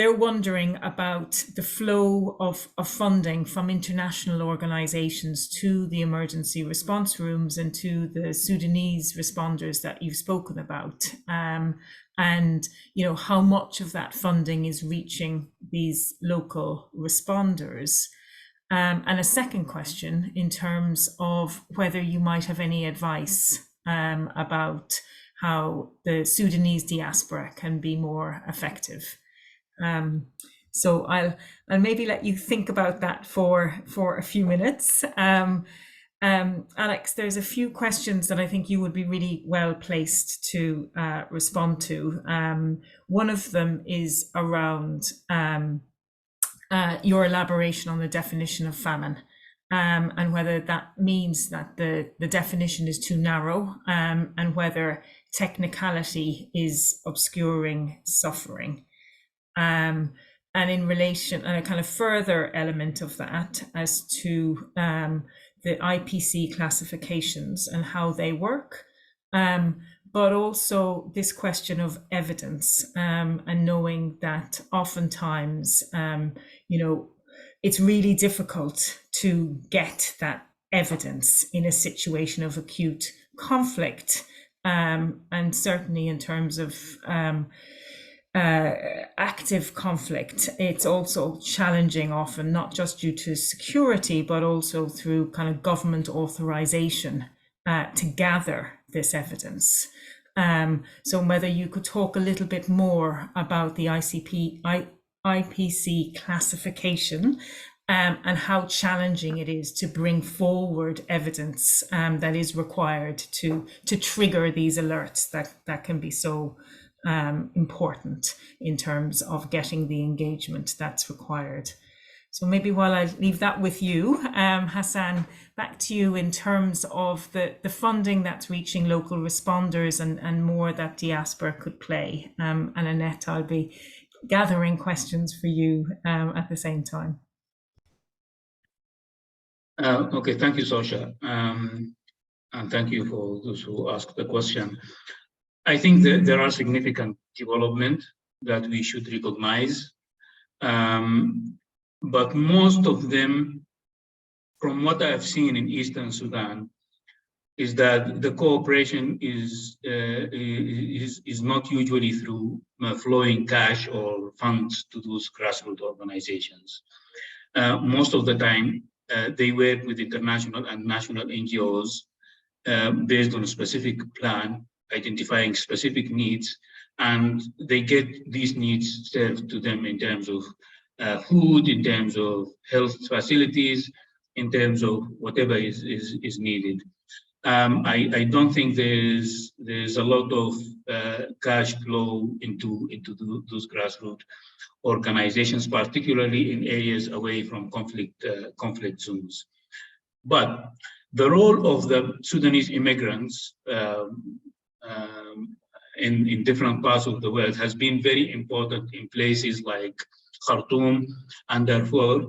They're wondering about the flow of funding from international organizations to the emergency response rooms and to the Sudanese responders that you've spoken about, and how much of that funding is reaching these local responders. And a second question in terms of whether you might have any advice about how the Sudanese diaspora can be more effective. So I'll maybe let you think about that for a few minutes. Alex, there's a few questions that I think you would be really well placed to respond to. One of them is around your elaboration on the definition of famine, and whether that means that the definition is too narrow, and whether technicality is obscuring suffering. And in relation, and a kind of further element of that as to the IPC classifications and how they work, but also this question of evidence, and knowing that oftentimes, it's really difficult to get that evidence in a situation of acute conflict, and certainly in terms of active conflict, it's also challenging often, not just due to security, but also through kind of government authorization to gather this evidence. So whether you could talk a little bit more about the IPC classification, and how challenging it is to bring forward evidence that is required to trigger these alerts that can be so important in terms of getting the engagement that's required. So maybe while I leave that with you, Hassan, back to you in terms of the funding that's reaching local responders and more that diaspora could play. And Annette, I'll be gathering questions for you at the same time. Okay, thank you, Sosha. And thank you for those who asked the question. I think that there are significant developments that we should recognize, but most of them, from what I have seen in Eastern Sudan, is that the cooperation is not usually through flowing cash or funds to those grassroots organizations. Most of the time, they work with international and national NGOs based on a specific plan, identifying specific needs, and they get these needs served to them in terms of food, in terms of health facilities, in terms of whatever is needed. I don't think there's a lot of cash flow into those grassroots organizations, particularly in areas away from conflict zones. But the role of the Sudanese immigrants in different parts of the world has been very important in places like Khartoum and Darfur.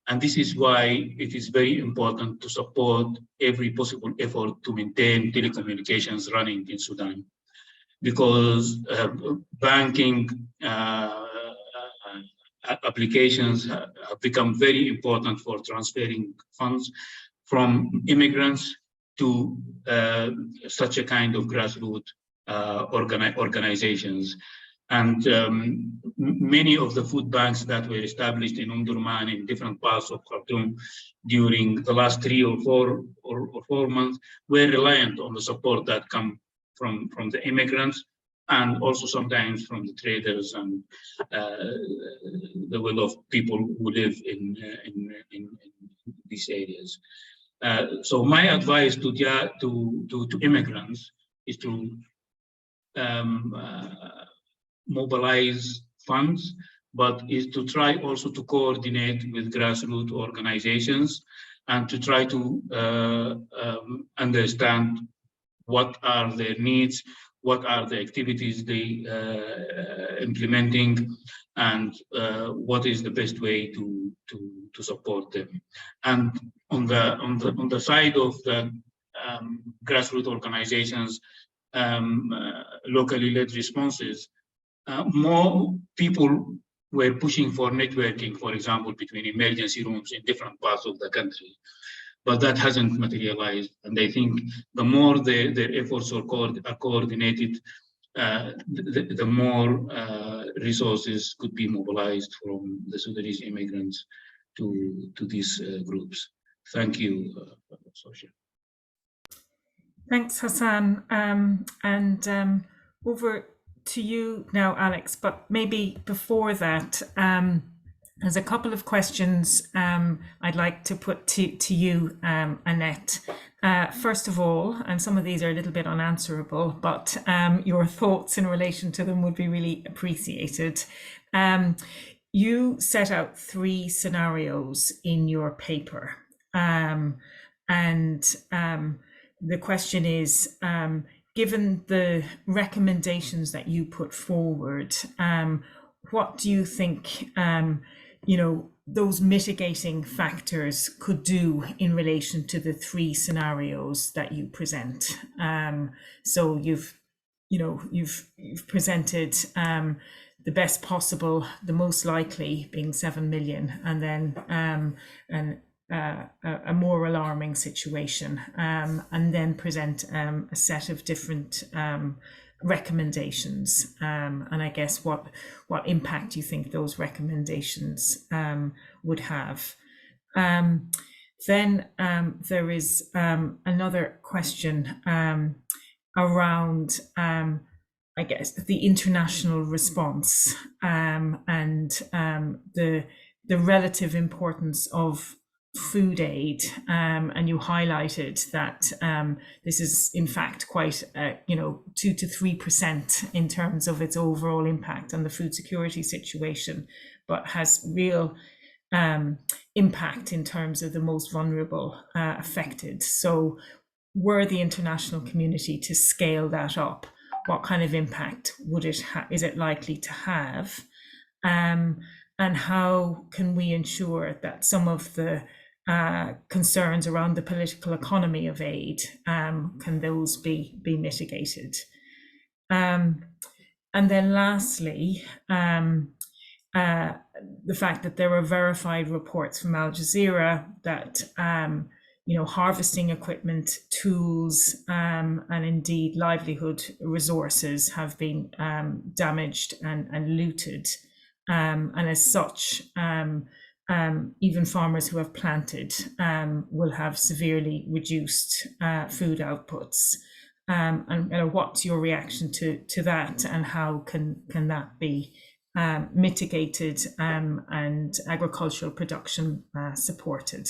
And this is why it is very important to support every possible effort to maintain telecommunications running in Sudan, because banking applications have become very important for transferring funds from immigrants to such a kind of grassroots organizations. And many of the food banks that were established in Omdurman in different parts of Khartoum during the last 3 or 4 months were reliant on the support that come from the immigrants, and also sometimes from the traders and the well-off people who live in these areas. So my advice to immigrants is to mobilize funds, but is to try also to coordinate with grassroots organizations and to try to understand what are their needs, what are the activities they implementing, and what is the best way to support them. And on the side of the grassroots organizations, locally led responses, more people were pushing for networking, for example, between emergency rooms in different parts of the country. But that hasn't materialized. And I think the more their efforts are coordinated, the more resources could be mobilized from the Sudanese immigrants to these groups. Thank you, Sosha. Thanks, Hassan. And over to you now, Alex, but maybe before that, there's a couple of questions I'd like to put to you, Annette. First of all, and some of these are a little bit unanswerable, but your thoughts in relation to them would be really appreciated. You set out 3 scenarios in your paper, and the question is, given the recommendations that you put forward, what do you think those mitigating factors could do in relation to the 3 scenarios that you present? So you've presented the best possible, the most likely being 7 million, and then a more alarming situation, and then present a set of different recommendations, and I guess what impact you think those recommendations would have. Then there is another question around I guess the international response, and the relative importance of food aid, and you highlighted that this is in fact quite 2 to 3% in terms of its overall impact on the food security situation, but has real impact in terms of the most vulnerable affected. So were the international community to scale that up, what kind of impact would it is it likely to have, and how can we ensure that some of the concerns around the political economy of aid, can those be mitigated? And then lastly, the fact that there are verified reports from Al Jazeera that harvesting equipment, tools, and indeed livelihood resources have been damaged and looted, and as such, even farmers who have planted will have severely reduced food outputs. And what's your reaction to that, and how can that be mitigated and agricultural production supported?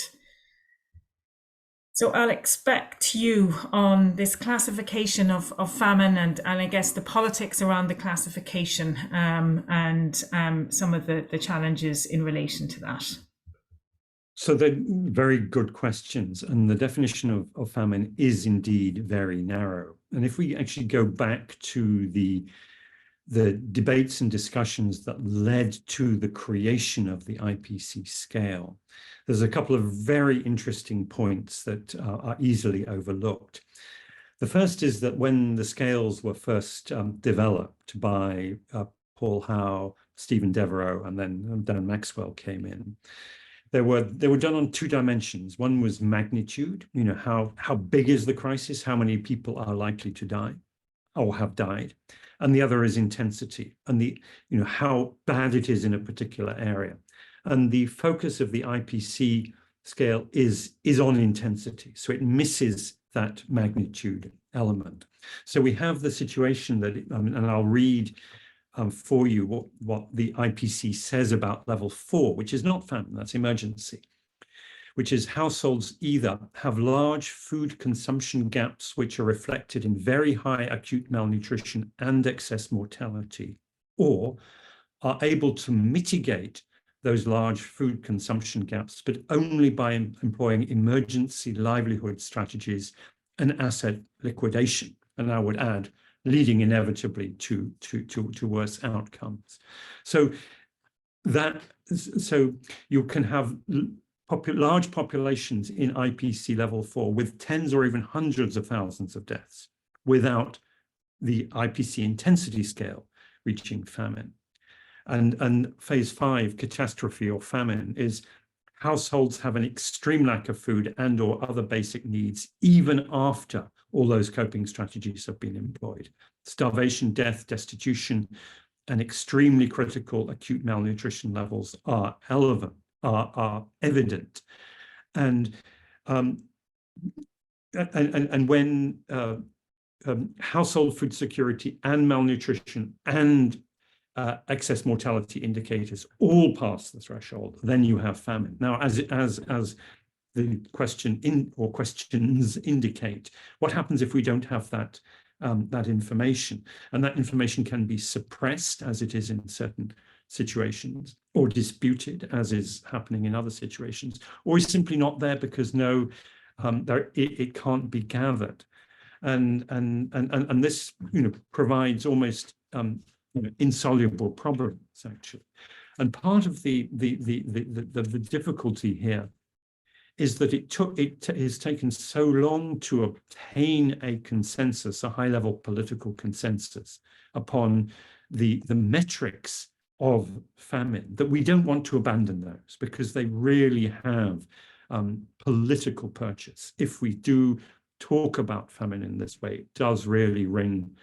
So Alex, back to you on this classification of famine and I guess the politics around the classification, and some of the challenges in relation to that. So they're very good questions, and the definition of famine is indeed very narrow. And if we actually go back to the debates and discussions that led to the creation of the IPC scale, there's a couple of very interesting points that are easily overlooked. The first is that when the scales were first developed by Paul Howe, Stephen Devereux, and then Dan Maxwell came in. They were done on two dimensions. One was magnitude, how big is the crisis, how many people are likely to die or have died, and the other is intensity and how bad it is in a particular area. And the focus of the IPC scale is on intensity, so it misses that magnitude element. So we have the situation that, and I'll read for you what the IPC says about level 4, which is not famine, that's emergency, which is households either have large food consumption gaps, which are reflected in very high acute malnutrition and excess mortality, or are able to mitigate those large food consumption gaps, but only by employing emergency livelihood strategies and asset liquidation. And I would add, leading inevitably to worse outcomes. So you can have large populations in IPC level 4 with tens or even hundreds of thousands of deaths without the IPC intensity scale reaching famine. And phase 5, catastrophe or famine, is households have an extreme lack of food and or other basic needs even after all those coping strategies have been employed. Starvation, death, destitution, and extremely critical acute malnutrition levels are evident. And when household food security and malnutrition and excess mortality indicators all pass the threshold, then you have famine. Now, as the questions indicate, what happens if we don't have that information? And that information can be suppressed, as it is in certain situations, or disputed, as is happening in other situations, or is simply not there because it can't be gathered. And this provides almost insoluble problems, actually. And part of the difficulty here is that it has taken so long to obtain a consensus, a high-level political consensus upon the metrics of famine, that we don't want to abandon those, because they really have political purchase. If we do talk about famine in this way, it does really ring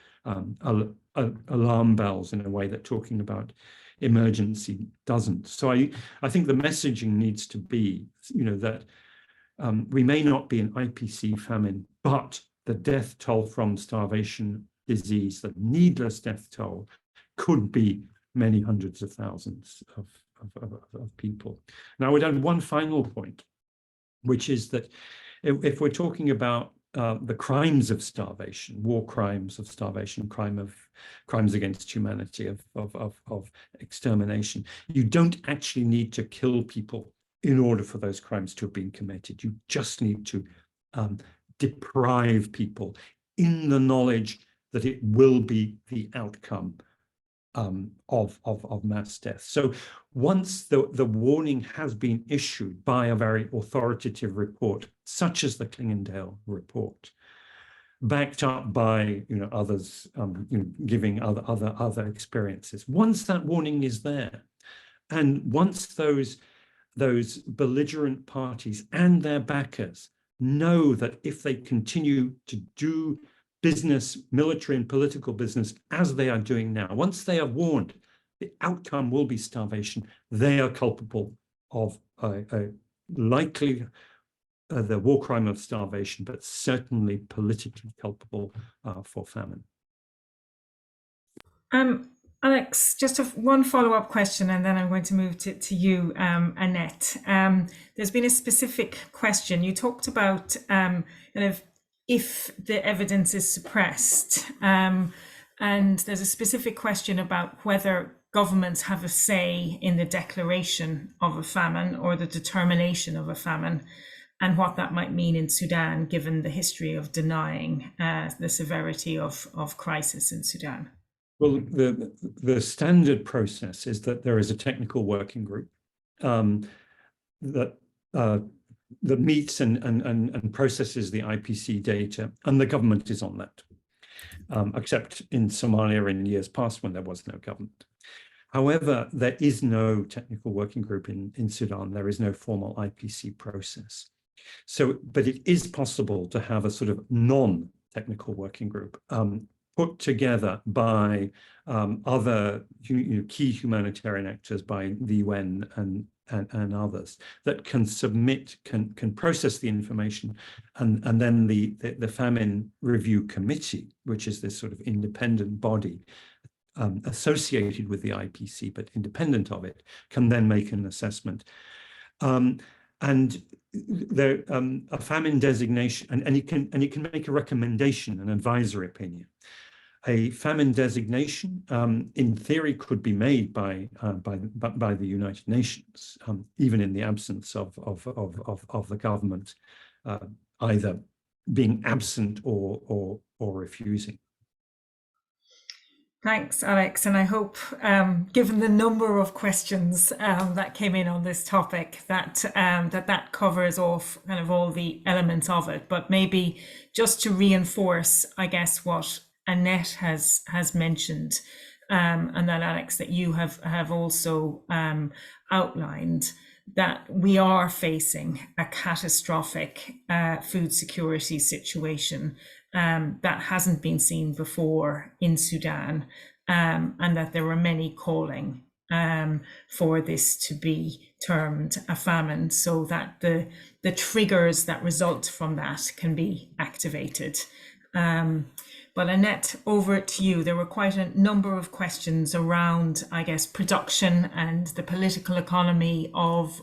alarm bells in a way that talking about emergency doesn't. So I think the messaging needs to be, that we may not be an IPC famine, but the death toll from starvation, disease, the needless death toll, could be many hundreds of thousands of people. Now, I would add one final point, which is that if we're talking about the crimes of starvation, war crimes of starvation, crimes against humanity, of extermination, you don't actually need to kill people in order for those crimes to have been committed. You just need to deprive people in the knowledge that it will be the outcome of mass death. So once the warning has been issued by a very authoritative report, such as the Klingendale report, backed up by others giving other experiences, once that warning is there, and once those belligerent parties and their backers know that if they continue to do business, military and political business, as they are doing now, once they are warned the outcome will be starvation, they are culpable of likely the war crime of starvation, but certainly politically culpable for famine. Alex, just one follow-up question, and then I'm going to move to you, Annette. There's been a specific question. You talked about if the evidence is suppressed, and there's a specific question about whether governments have a say in the declaration of a famine or the determination of a famine, and what that might mean in Sudan, given the history of denying the severity of crisis in Sudan. Well, the standard process is that there is a technical working group that meets and processes the IPC data, and the government is on that, except in Somalia in years past when there was no government. However, there is no technical working group in Sudan. There is no formal IPC process. So, but it is possible to have a sort of non-technical working group put together by other key humanitarian actors, by the UN and others, that can submit, can process the information, and then the famine review committee, which is this sort of independent body associated with the IPC but independent of it, can then make an assessment. And there a famine designation, and it can make a recommendation, an advisory opinion. A famine designation, in theory, could be made by the United Nations, even in the absence of the government either being absent or refusing. Thanks, Alex. And I hope, given the number of questions that came in on this topic, that that covers off kind of all the elements of it. But maybe just to reinforce, I guess, what Annette has mentioned, and that, Alex, that you have also outlined, that we are facing a catastrophic food security situation that hasn't been seen before in Sudan, and that there are many calling for this to be termed a famine, so that the triggers that result from that can be activated. But Annette, over to you. There were quite a number of questions around, I guess, production and the political economy of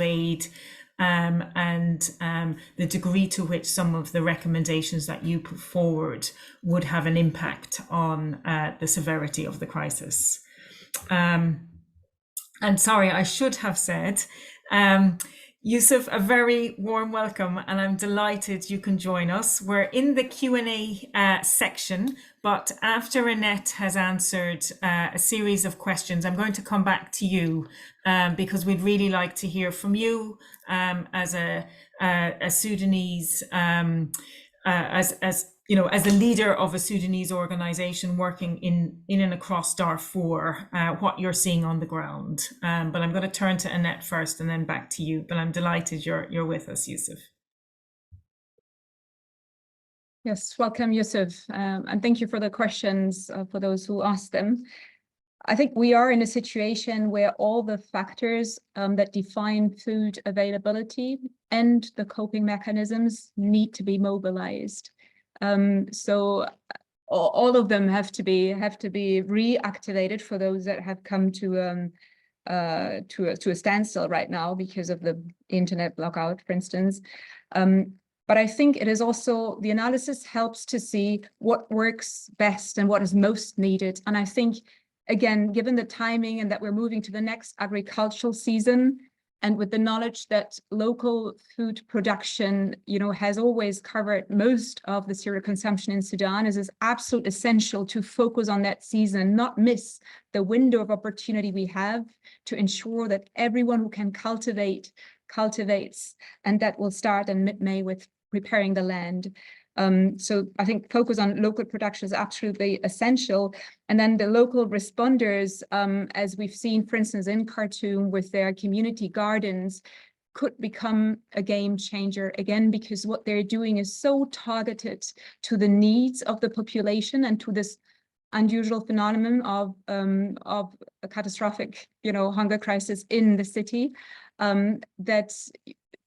aid, and the degree to which some of the recommendations that you put forward would have an impact on the severity of the crisis. And sorry, I should have said, Yusuf, a very warm welcome, and I'm delighted you can join us. We're in the Q&A section, but after Annette has answered a series of questions, I'm going to come back to you because we'd really like to hear from you as a Sudanese, as you know, as a leader of a Sudanese organization working in and across Darfur, what you're seeing on the ground. But I'm going to turn to Annette first and then back to you. But I'm delighted you're with us, Yusuf. Yes, welcome, Yusuf. And thank you for the questions, for those who asked them. I think we are in a situation where all the factors that define food availability and the coping mechanisms need to be mobilized. So all of them have to be reactivated for those that have come to a standstill right now because of the internet blackout, for instance. But I think it is also, the analysis helps to see what works best and what is most needed. And I think, again, given the timing and that we're moving to the next agricultural season, and with the knowledge that local food production, you know, has always covered most of the cereal consumption in Sudan, it is absolutely essential to focus on that season and not miss the window of opportunity we have to ensure that everyone who can cultivates, and that will start in mid-May with preparing the land. So I think focus on local production is absolutely essential. And then the local responders, as we've seen, for instance, in Khartoum with their community gardens, could become a game changer, again, because what they're doing is so targeted to the needs of the population and to this unusual phenomenon of a catastrophic, hunger crisis in the city, that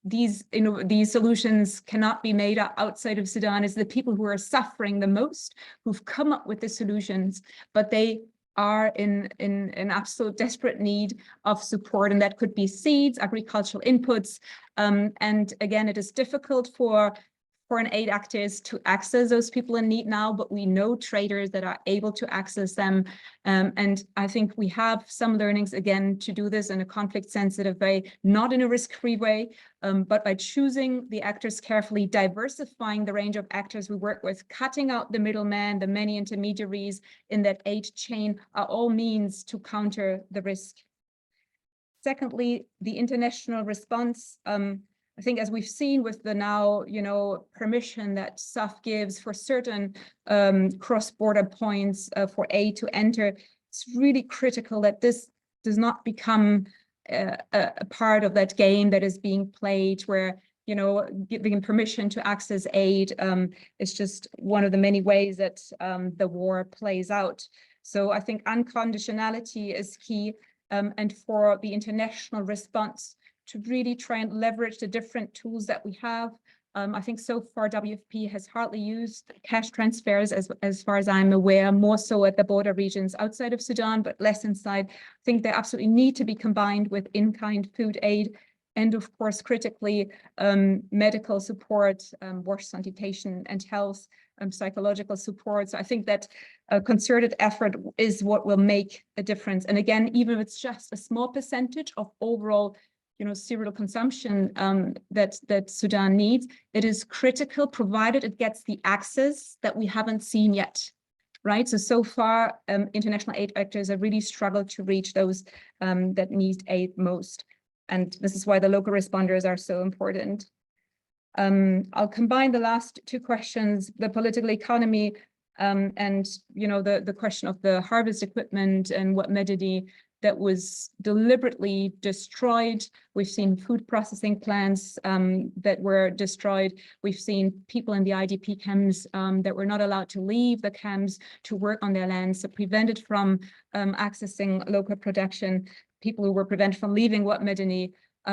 these solutions cannot be made outside of Sudan. It's the people who are suffering the most who've come up with the solutions, but they are in absolute desperate need of support, and that could be seeds, agricultural inputs, and again, it is difficult for foreign aid actors to access those people in need now, but we know traders that are able to access them. And I think we have some learnings, again, to do this in a conflict-sensitive way, not in a risk-free way, but by choosing the actors carefully, diversifying the range of actors we work with, cutting out the middleman, the many intermediaries in that aid chain are all means to counter the risk. Secondly, the international response, I think, as we've seen with the now, permission that SAF gives for certain cross-border points for aid to enter, it's really critical that this does not become a part of that game that is being played where, you know, giving permission to access aid is just one of the many ways that the war plays out. So I think unconditionality is key, and for the international response to really try and leverage the different tools that we have. I think so far WFP has hardly used cash transfers as far as I'm aware, more so at the border regions outside of Sudan, but less inside. I think they absolutely need to be combined with in-kind food aid, and of course, critically, medical support, wash, sanitation, and health, psychological support. So I think that a concerted effort is what will make a difference. And again, even if it's just a small percentage of overall, you know, cereal consumption that Sudan needs, it is critical, provided it gets the access that we haven't seen yet, right? So far, international aid actors have really struggled to reach those that need aid most. And this is why the local responders are so important. I'll combine the last two questions, the political economy and, you know, the question of the harvest equipment and what Medini that was deliberately destroyed. We've seen food processing plants that were destroyed. We've seen people in the IDP camps that were not allowed to leave the camps to work on their lands, so prevented from accessing local production, people who were prevented from leaving Wat Medini.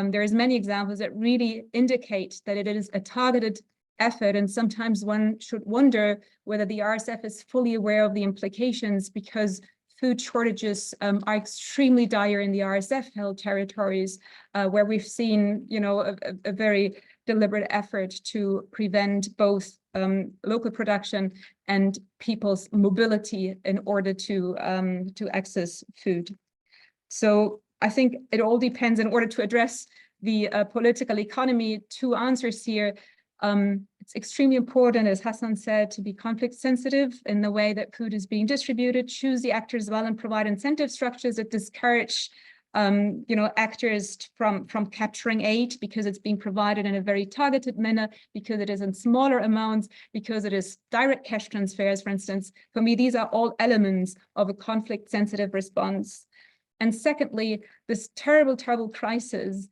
There's many examples that really indicate that it is a targeted effort, and sometimes one should wonder whether the RSF is fully aware of the implications, because food shortages are extremely dire in the RSF-held territories, where we've seen, you know, a very deliberate effort to prevent both local production and people's mobility in order to access food. So I think it all depends. In order to address the political economy, two answers here. It's extremely important, as Hassan said, to be conflict sensitive in the way that food is being distributed, choose the actors well, and provide incentive structures that discourage you know, actors from capturing aid, because it's being provided in a very targeted manner, because it is in smaller amounts, because it is direct cash transfers, for instance. For me, these are all elements of a conflict sensitive response. And secondly, this terrible, terrible crisis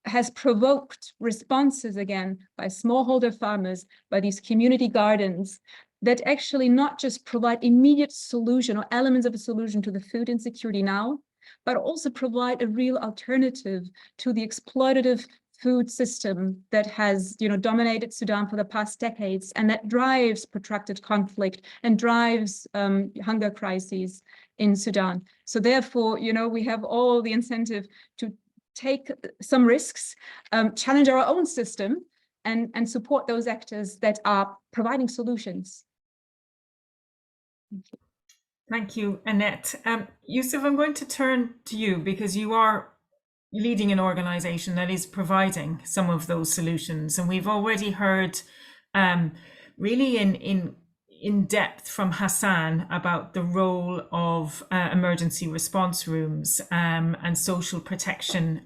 has provoked responses again by smallholder farmers, by these community gardens, that actually not just provide immediate solution or elements of a solution to the food insecurity now, but also provide a real alternative to the exploitative food system that has, you know, dominated Sudan for the past decades, and that drives protracted conflict and drives hunger crises in Sudan. So therefore, you know, we have all the incentive to take some risks, challenge our own system, and support those actors that are providing solutions. Thank you. Thank you, Annette. Yusuf, I'm going to turn to you, because you are leading an organization that is providing some of those solutions. And we've already heard really in depth from Hassan about the role of emergency response rooms and social protection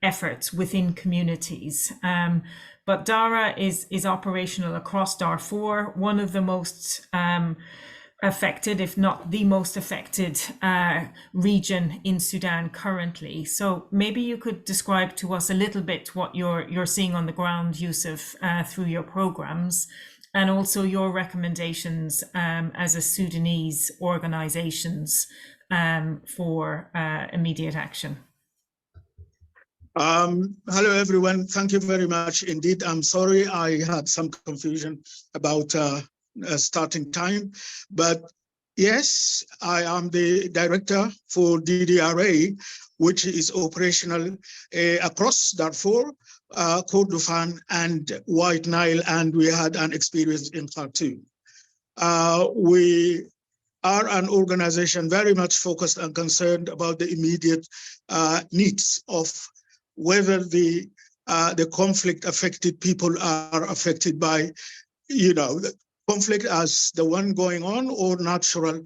efforts within communities. But DARA is operational across Darfur, one of the most affected, if not the most affected region in Sudan currently. So maybe you could describe to us a little bit what you're seeing on the ground, Yusuf, through your programs, and also your recommendations as a Sudanese organizations for immediate action. Hello, everyone. Thank you very much indeed. I'm sorry I had some confusion about starting time, but yes, I am the director for DDRA, which is operational across Darfur, Kordofan, and White Nile, and we had an experience in Khartoum. We are an organization very much focused and concerned about the immediate needs of whether the conflict affected people are affected by, you know, the conflict as the one going on, or natural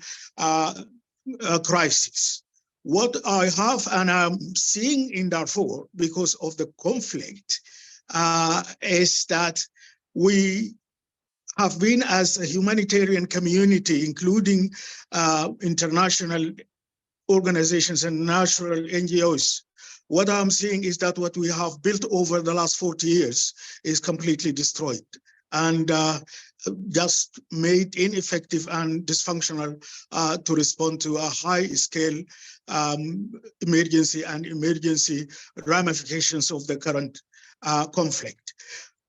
crisis. What I have and I'm seeing in Darfur because of the conflict is that we have been, as a humanitarian community, including international organizations and national NGOs, what I'm seeing is that what we have built over the last 40 years is completely destroyed and just made ineffective and dysfunctional to respond to a high-scale emergency and emergency ramifications of the current conflict.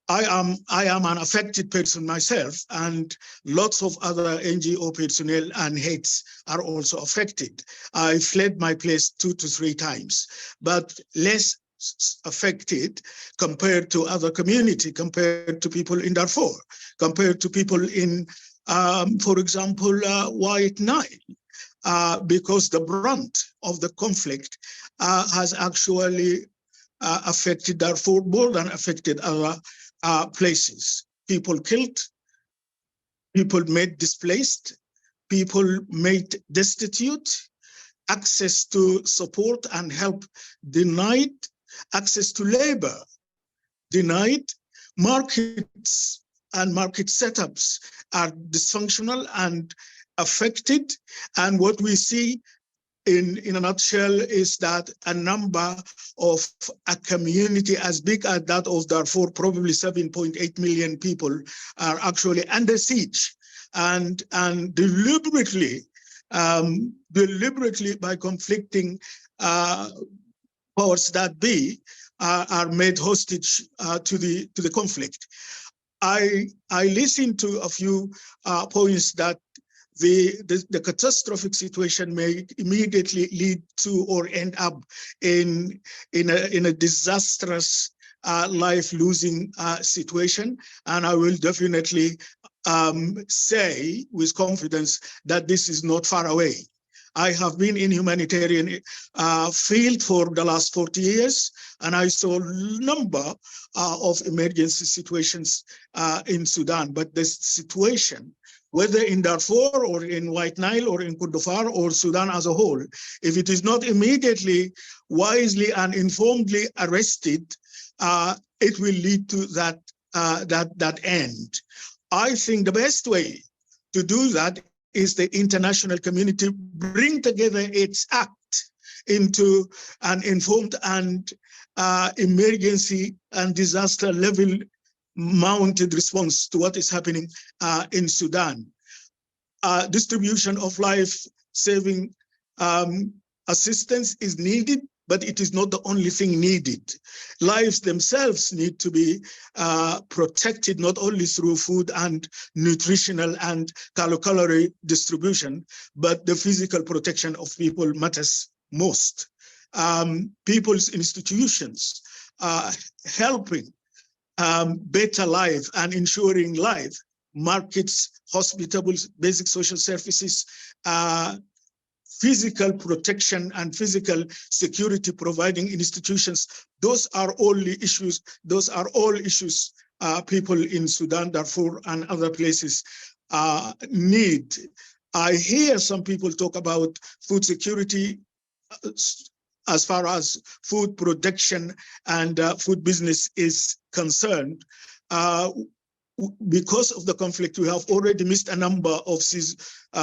I am an affected person myself, and lots of other NGO personnel and heads are also affected. I fled my place 2 to 3 times, but less affected compared to other community, compared to people in Darfur, compared to people in, for example, White Nile, because the brunt of the conflict has actually affected Darfur more than affected other places. People killed, people made displaced, people made destitute, access to support and help denied, access to labor denied, markets and market setups are dysfunctional and affected. And what we see in a nutshell is that a number of a community as big as that of Darfur, probably 7.8 million people, are actually under siege, and deliberately by conflicting powers that be are made hostage to the conflict. I listened to a few points that the catastrophic situation may immediately lead to or end up in a disastrous life-losing situation, and I will definitely say with confidence that this is not far away. I have been in humanitarian field for the last 40 years, and I saw a number of emergency situations in Sudan, but the situation, whether in Darfur or in White Nile or in Kordofan or Sudan as a whole, if it is not immediately, wisely and informedly arrested, it will lead to that end. I think the best way to do that is the international community bring together its act into an informed and emergency and disaster level mounted response to what is happening in Sudan. Distribution of life-saving assistance is needed, but it is not the only thing needed. Lives themselves need to be protected, not only through food and nutritional and calorie distribution, but the physical protection of people matters most. People's institutions helping better life and ensuring life, markets, hospitals, basic social services, physical protection and physical security providing institutions, those are all issues. Those are all issues people in Sudan, Darfur, and other places need. I hear some people talk about food security as far as food production and food business is concerned. Because of the conflict, we have already missed a number of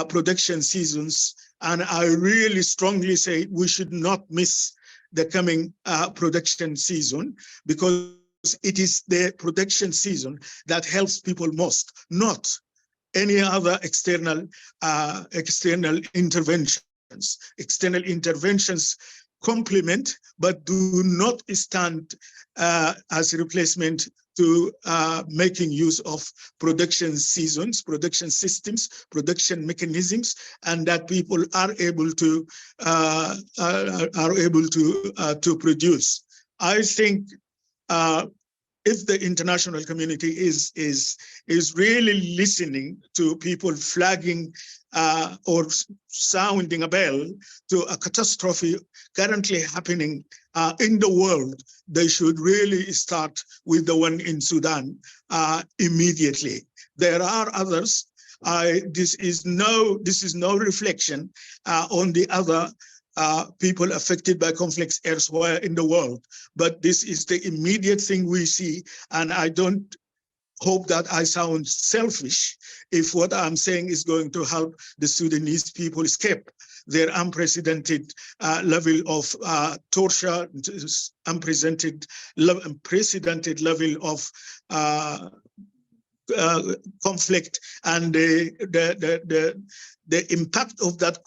production seasons, and I really strongly say we should not miss the coming production season, because it is the production season that helps people most, not any other external interventions. External interventions complement, but do not stand as a replacement to making use of production seasons, production systems, production mechanisms, and that people are able to produce. I think if the international community is really listening to people flagging or sounding a bell to a catastrophe currently happening in the world, they should really start with the one in Sudan immediately. There are others. This is no reflection on the other people affected by conflicts elsewhere in the world, but this is the immediate thing we see, and I don't hope that I sound selfish if what I'm saying is going to help the Sudanese people escape their unprecedented level of torture, unprecedented level of conflict, and the impact of that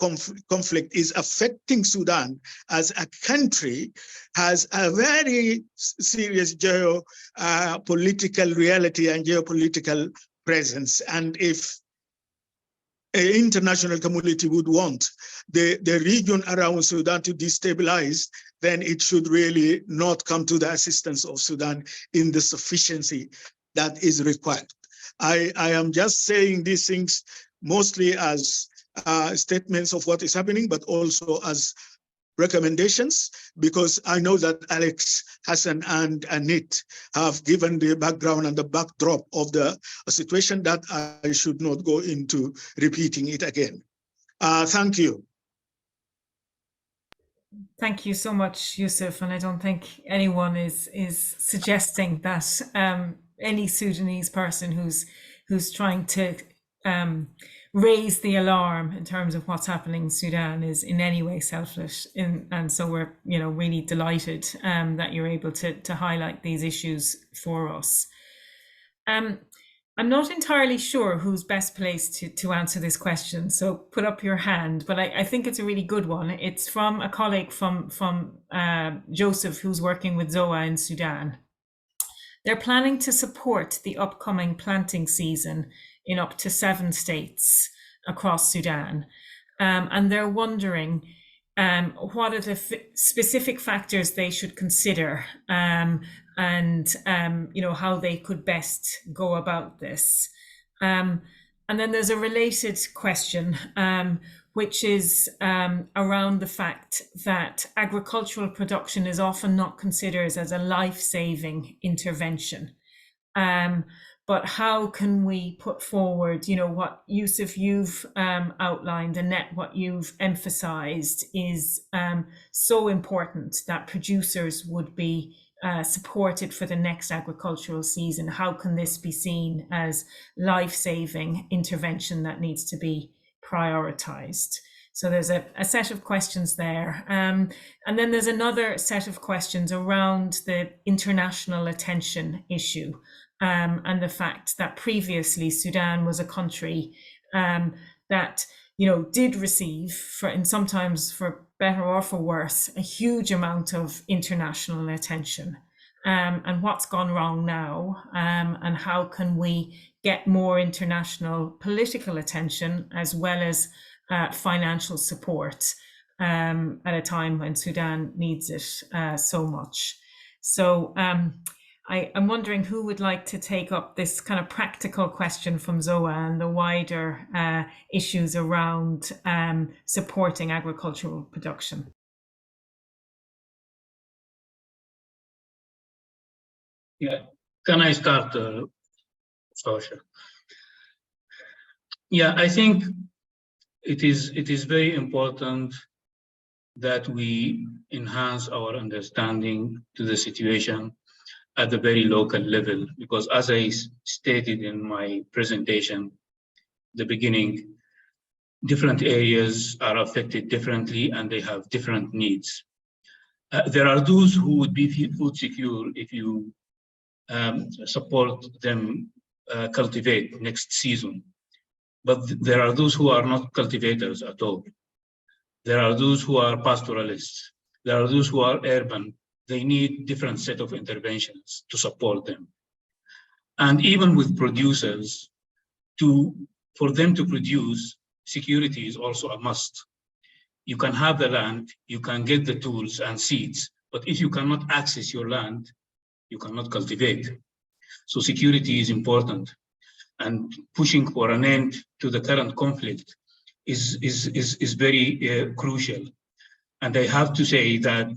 conflict is affecting Sudan as a country, has a very serious geopolitical reality and geopolitical presence. And if an international community would want the region around Sudan to destabilize, then it should really not come to the assistance of Sudan in the sufficiency that is required. I am just saying these things mostly as statements of what is happening, but also as recommendations, because I know that Alex, Hassan, and Anit have given the background and the backdrop of the situation that I should not go into repeating it again. Thank you. Thank you so much, Yusuf. And I don't think anyone is suggesting that any Sudanese person who's trying to raise the alarm in terms of what's happening in Sudan is in any way selfish. And so we're really delighted that you're able to highlight these issues for us. I'm not entirely sure who's best placed to answer this question, so put up your hand, but I think it's a really good one. It's from a colleague from Joseph, who's working with ZOA in Sudan. They're planning to support the upcoming planting season in up to 7 states across Sudan. And they're wondering what are the specific factors they should consider and how they could best go about this. And then there's a related question, which is around the fact that agricultural production is often not considered as a life-saving intervention. But how can we put forward, what Yusuf, you've outlined, Annette, what you've emphasized is so important that producers would be supported for the next agricultural season. How can this be seen as life-saving intervention that needs to be prioritized? So there's a set of questions there. And then there's another set of questions around the international attention issue. And the fact that previously Sudan was a country that did receive, and sometimes for better or for worse, a huge amount of international attention. And what's gone wrong now, and how can we get more international political attention as well as financial support at a time when Sudan needs it so much. So I'm wondering who would like to take up this kind of practical question from ZOA and the wider issues around supporting agricultural production. Yeah, can I start, Sasha? Yeah, I think it is very important that we enhance our understanding to the situation at the very local level, because as I stated in my presentation, the beginning, different areas are affected differently and they have different needs. There are those who would be food secure if you support them cultivate next season. But there are those who are not cultivators at all. There are those who are pastoralists. There are those who are urban. They need different set of interventions to support them. And even with producers, for them to produce, security is also a must. You can have the land, you can get the tools and seeds, but if you cannot access your land, you cannot cultivate. So security is important. And pushing for an end to the current conflict is very crucial. And I have to say that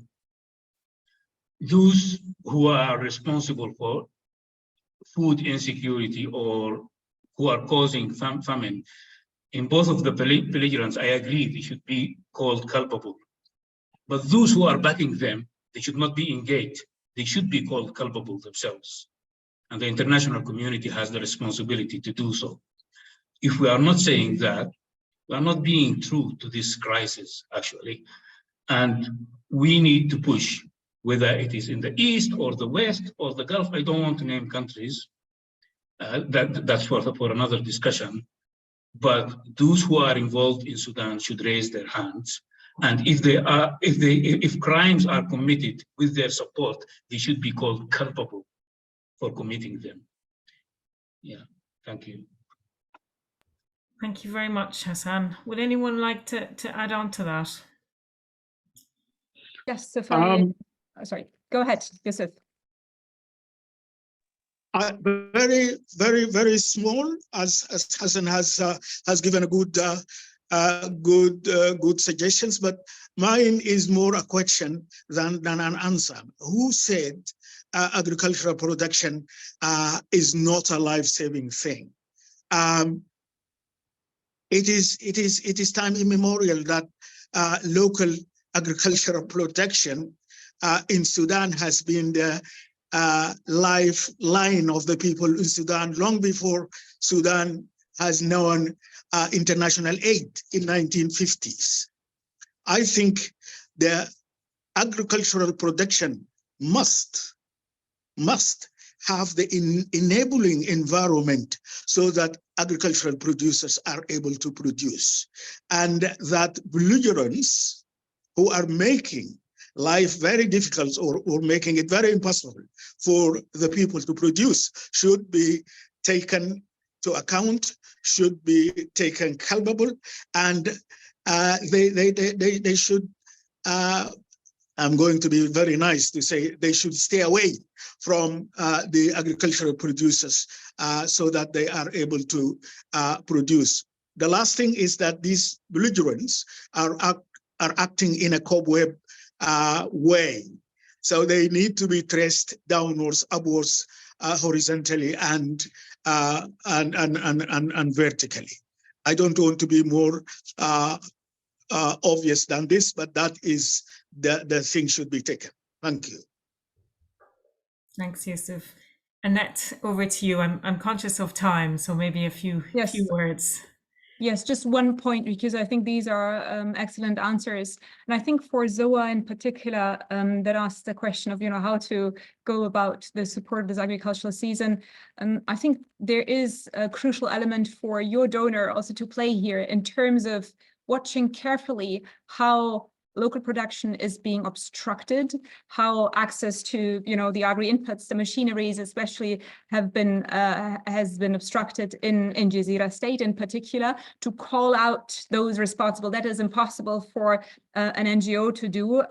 those who are responsible for food insecurity or who are causing famine, in both of the belligerents, I agree they should be called culpable. But those who are backing them, they should not be engaged. They should be called culpable themselves. and the international community has the responsibility to do so. If we are not saying that, we are not being true to this crisis, actually. And we need to push, whether it is in the East or the West or the Gulf. I don't want to name countries. That's for another discussion. But those who are involved in Sudan should raise their hands. And if crimes are committed with their support, they should be called culpable for committing them. Yeah, thank you. Thank you very much, Hassan. Would anyone like to add on to that? Yes, so sorry, go ahead, Yusuf. Very, very, very small, as Hassan has given a good suggestions, but mine is more a question than an answer. Who said agricultural production is not a life-saving thing? It is time immemorial that local agricultural production in Sudan has been the lifeline of the people in Sudan long before Sudan has known international aid in 1950s. I think the agricultural production must have the enabling environment so that agricultural producers are able to produce, and that belligerents who are making life very difficult or making it very impossible for the people to produce should be taken to account, should be taken culpable, and they should, I'm going to be very nice to say, they should stay away from the agricultural producers so that they are able to produce. The last thing is that these belligerents are acting in a cobweb way. So they need to be traced downwards, upwards, horizontally, and vertically. I don't want to be more obvious than this, but that is the thing should be taken. Thank you. Thanks, Yusuf. Annette, over to you. I'm conscious of time, so maybe a few words. Yes, just one point, because I think these are excellent answers. And I think for Zoa in particular, that asked the question of, how to go about the support of this agricultural season. I think there is a crucial element for your donor also to play here in terms of watching carefully how local production is being obstructed, how access to, the agri-inputs, the machineries especially has been obstructed in Jazeera State in particular, to call out those responsible. That is impossible for an NGO to do,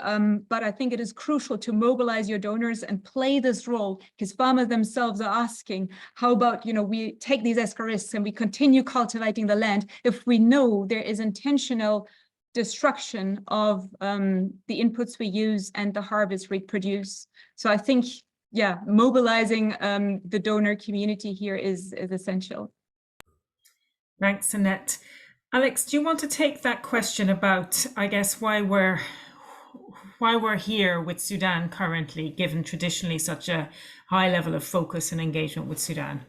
but I think it is crucial to mobilize your donors and play this role, because farmers themselves are asking, how about, we take these extra risks and we continue cultivating the land if we know there is intentional destruction of the inputs we use and the harvest we produce. So I think, mobilizing the donor community here is essential. Thanks, Annette. Alex, do you want to take that question about, I guess, why we're here with Sudan currently, given traditionally such a high level of focus and engagement with Sudan?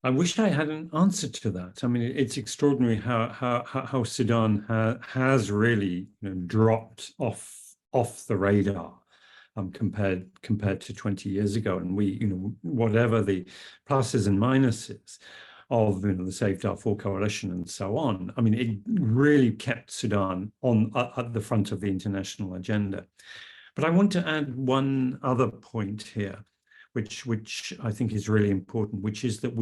I wish I had an answer to that. I mean, it's extraordinary how Sudan has really dropped off the radar compared to 20 years ago. And we, whatever the pluses and minuses of the Save Darfur coalition and so on, I mean, it really kept Sudan at the front of the international agenda. But I want to add one other point here, which I think is really important, which is that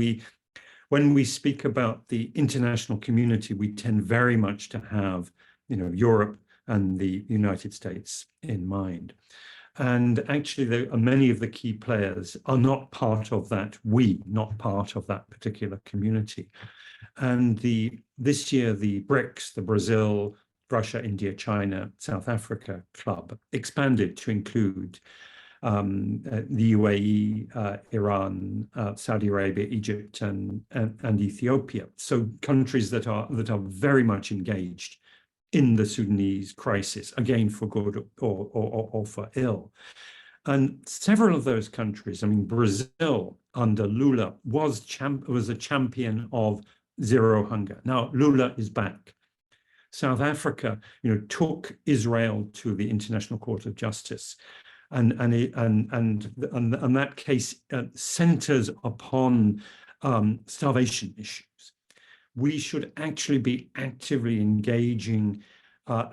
when we speak about the international community, we tend very much to have, Europe and the United States in mind. And actually, many of the key players are not part of that, not part of that particular community. And this year, the BRICS, the Brazil, Russia, India, China, South Africa club expanded to include the UAE, Iran, Saudi Arabia, Egypt, and Ethiopia. So countries that are very much engaged in the Sudanese crisis, again for good or for ill. And several of those countries, I mean, Brazil under Lula was a champion of zero hunger. Now Lula is back. South Africa, took Israel to the International Court of Justice, and that case centers upon starvation issues. We should actually be actively engaging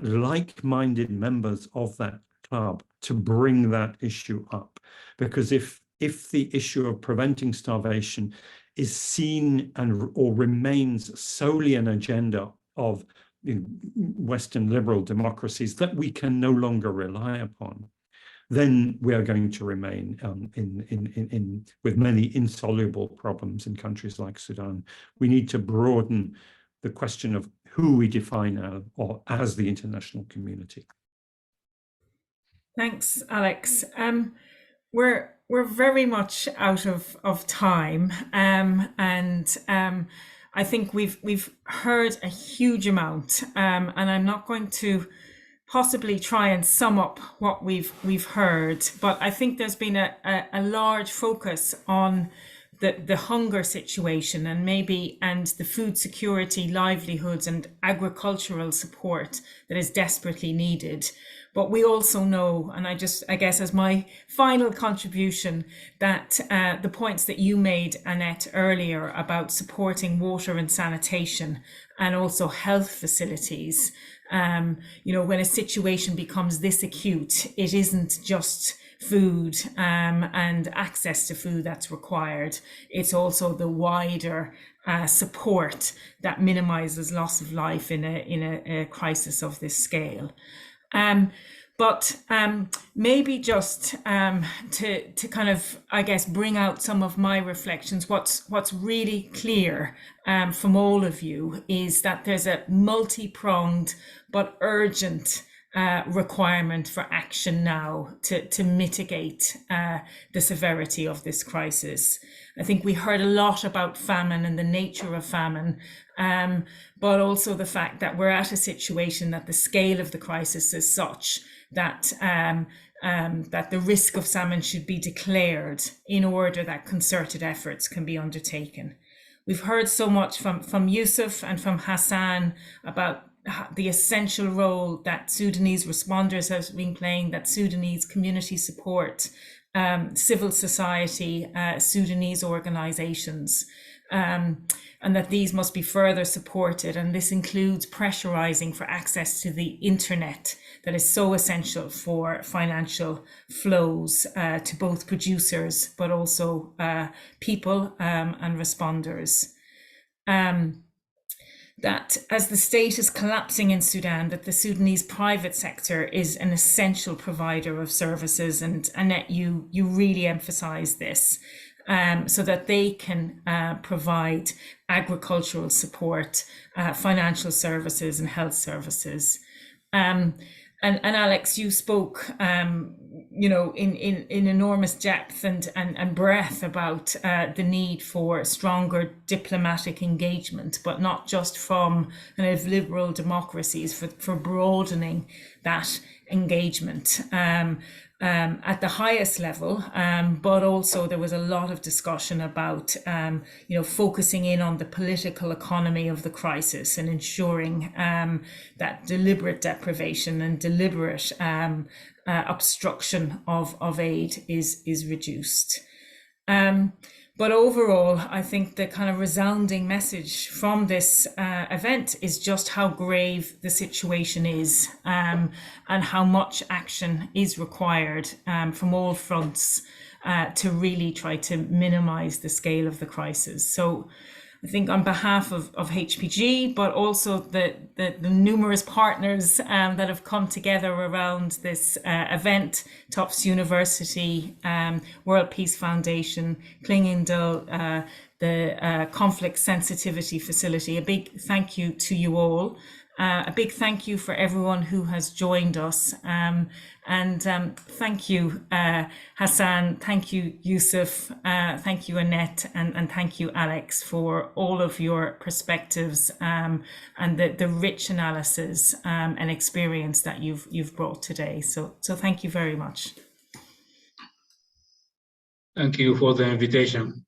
like-minded members of that club to bring that issue up, because if the issue of preventing starvation is seen or remains solely an agenda of Western liberal democracies that we can no longer rely upon, then we are going to remain with many insoluble problems in countries like Sudan. We need to broaden the question of who we define as the international community. Thanks, Alex. We're very much out of time, and I think we've heard a huge amount, and I'm not going to possibly try and sum up what we've heard, but I think there's been a large focus on the hunger situation and the food security, livelihoods and agricultural support that is desperately needed. But we also know, and I guess as my final contribution, that the points that you made, Annette, earlier about supporting water and sanitation and also health facilities, when a situation becomes this acute, it isn't just food and access to food that's required. It's also the wider support that minimizes loss of life in a crisis of this scale. But maybe just to kind of, I guess, bring out some of my reflections, what's really clear from all of you is that there's a multi-pronged but urgent requirement for action now to mitigate the severity of this crisis. I think we heard a lot about famine and the nature of famine, but also the fact that we're at a situation that the scale of the crisis is such that that the risk of famine should be declared in order that concerted efforts can be undertaken. We've heard so much from Yusuf and from Hassan about the essential role that Sudanese responders have been playing, that Sudanese community support, civil society, Sudanese organizations, and that these must be further supported. And this includes pressurizing for access to the internet that is so essential for financial flows to both producers, but also people and responders. That as the state is collapsing in Sudan, that the Sudanese private sector is an essential provider of services. And Annette, you really emphasize this, so that they can provide agricultural support, financial services and health services. And Alex, you spoke, in enormous depth and breadth about the need for stronger diplomatic engagement, but not just from kind of liberal democracies, for broadening that engagement at the highest level. But also there was a lot of discussion about, focusing in on the political economy of the crisis and ensuring that deliberate deprivation and deliberate obstruction of aid is reduced. But overall, I think the kind of resounding message from this event is just how grave the situation is, and how much action is required from all fronts to really try to minimize the scale of the crisis. So I think on behalf of HPG, but also the numerous partners that have come together around this event, Tufts University, World Peace Foundation, Klingindal, the Conflict Sensitivity Facility, a big thank you to you all. A big thank you for everyone who has joined us. And thank you, Hassan, thank you, Yusuf, thank you, Annette, and thank you, Alex, for all of your perspectives and the rich analysis and experience that you've brought today. So thank you very much. Thank you for the invitation.